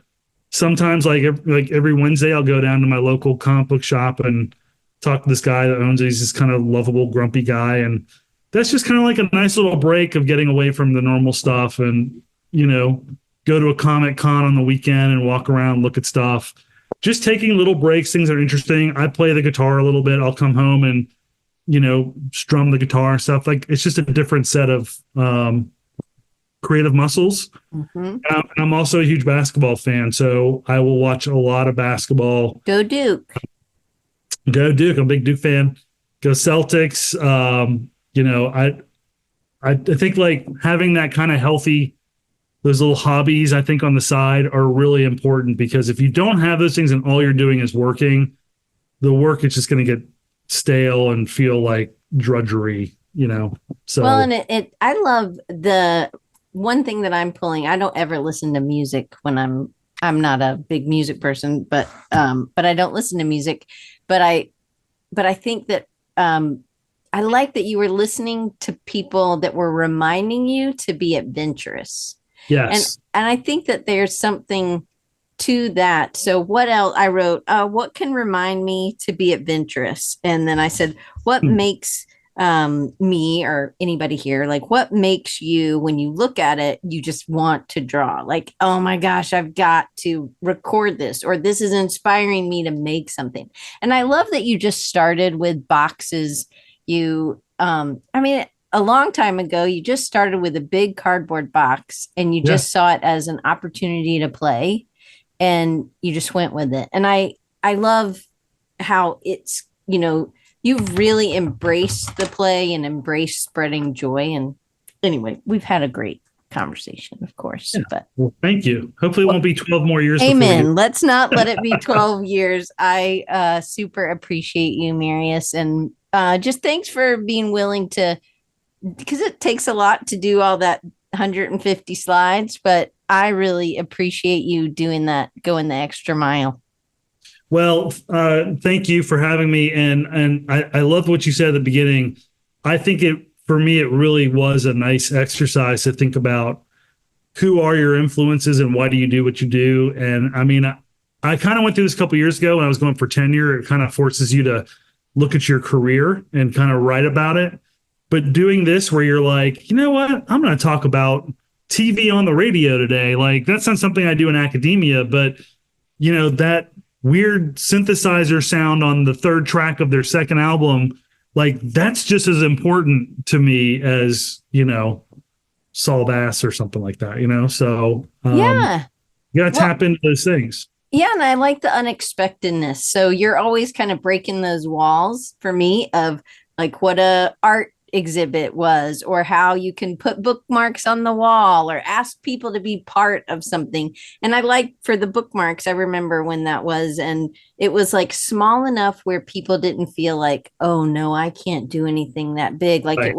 sometimes like every Wednesday I'll go down to my local comic book shop and talk to this guy that owns it. He's this kind of lovable, grumpy guy. And that's just kind of like a nice little break of getting away from the normal stuff and, go to a comic con on the weekend and walk around, look at stuff, just taking little breaks, things that are interesting. I play the guitar a little bit. I'll come home and, strum the guitar and stuff. Like it's just a different set of, creative muscles. Mm-hmm. I'm also a huge basketball fan, so I will watch a lot of basketball. Go Duke. Go Duke. I'm a big Duke fan. Go Celtics. I think like having that kind of healthy, those little hobbies, I think on the side are really important, because if you don't have those things and all you're doing is working, the work is just going to get stale and feel like drudgery, So well, and I love the one thing that I'm pulling. I don't ever listen to music when I'm not a big music person, but I don't listen to music, but I think that I like that you were listening to people that were reminding you to be adventurous. Yes. And I think that there's something to that. So what else I wrote, what can remind me to be adventurous? And then I said, what makes me or anybody here, like what makes you, when you look at it, you just want to draw, like, oh my gosh, I've got to record this, or this is inspiring me to make something. And I love that you just started with boxes. A long time ago, you just started with a big cardboard box and you just saw it as an opportunity to play, and you just went with it. And I love how it's, you've really embraced the play and embraced spreading joy. And anyway, we've had a great conversation, of course. Yeah. But well, thank you. Hopefully it won't be 12 more years. Amen. Let's not let it be 12 years. I super appreciate you, Marius. And just thanks for being willing to, because it takes a lot to do all that 150 slides, but I really appreciate you doing that, going the extra mile. Well, thank you for having me. And I love what you said at the beginning. I think for me, it really was a nice exercise to think about who are your influences and why do you do what you do? And I mean, I kind of went through this a couple of years ago when I was going for tenure. It kind of forces you to look at your career and kind of write about it. But doing this where you're like, you know what, I'm going to talk about TV on the radio today. Like that's not something I do in academia, but that weird synthesizer sound on the third track of their second album, like that's just as important to me as, Saul Bass or something like that, So yeah, you got to tap into those things. Yeah. And I like the unexpectedness. So you're always kind of breaking those walls for me of like what a art exhibit was, or how you can put bookmarks on the wall or ask people to be part of something. And I like for the bookmarks, I remember when that was, and it was like small enough where people didn't feel like, oh no, I can't do anything that big. Like right.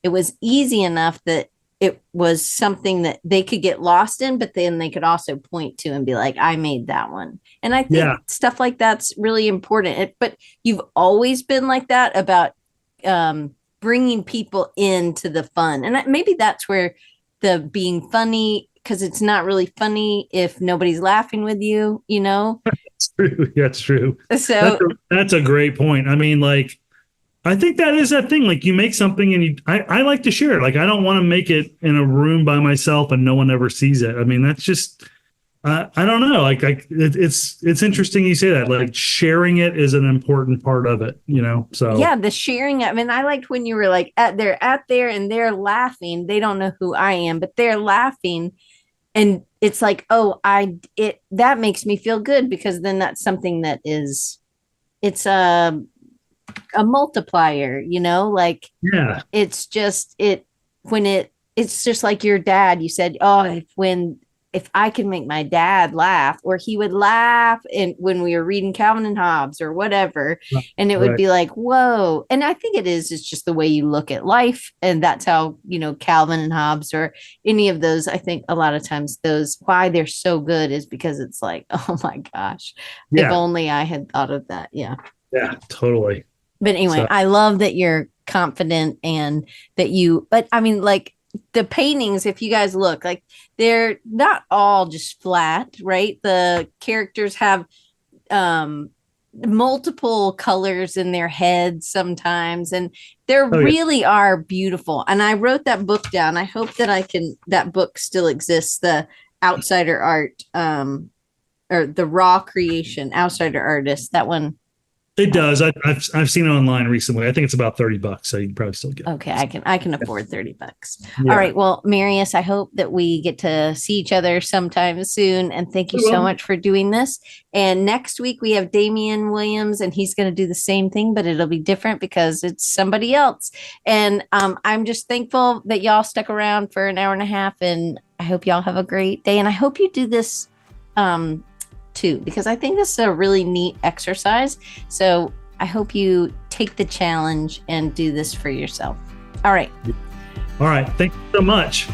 It was easy enough that it was something that they could get lost in, but then they could also point to and be like, I made that one. And I think stuff like that's really important. But you've always been like that about, bringing people into the fun. And maybe that's where the being funny, because it's not really funny if nobody's laughing with you, That's true. That's true. So that's a great point. I mean, like, I think that is that thing. Like you make something and I like to share it. Like I don't want to make it in a room by myself and no one ever sees it. I mean, that's just, I don't know. It's interesting you say that. Like sharing it is an important part of it, you know? So yeah, the sharing. I mean, I liked when you were like they're at there and they're laughing. They don't know who I am, but they're laughing. And it's like, oh, that makes me feel good because then that's something that it's a multiplier, you know, like yeah, it's just it's just like your dad. You said, oh, if I can make my dad laugh, or he would laugh when we were reading Calvin and Hobbes or whatever, and it would right. be like, whoa. And I think it's just the way you look at life. And that's how, Calvin and Hobbes or any of those, I think a lot of times those why they're so good is because it's like, oh my gosh, if Yeah, only I had thought of that. Yeah. yeah, totally. But anyway, So I love that you're confident and but I mean, like the paintings, if you guys look, like they're not all just flat, right? The characters have um multiple colors in their heads sometimes, and they oh yeah. really are beautiful. And I wrote that book down. I hope that that book still exists, the Outsider Art, or the Raw Creation, Outsider Artist, that one. It does. I've seen it online recently. I think it's about $30, so you can probably still get it. Okay, I can afford $30. All Yeah. right. Well, Marius, I hope that we get to see each other sometime soon. And thank you so Well, much for doing this. And next week we have Damian Williams, and he's going to do the same thing, but it'll be different because it's somebody else. And I'm just thankful that y'all stuck around for an hour and a half. And I hope y'all have a great day. And I hope you do this too, because I think this is a really neat exercise. So I hope you take the challenge and do this for yourself. All right. all right. Thank you so much.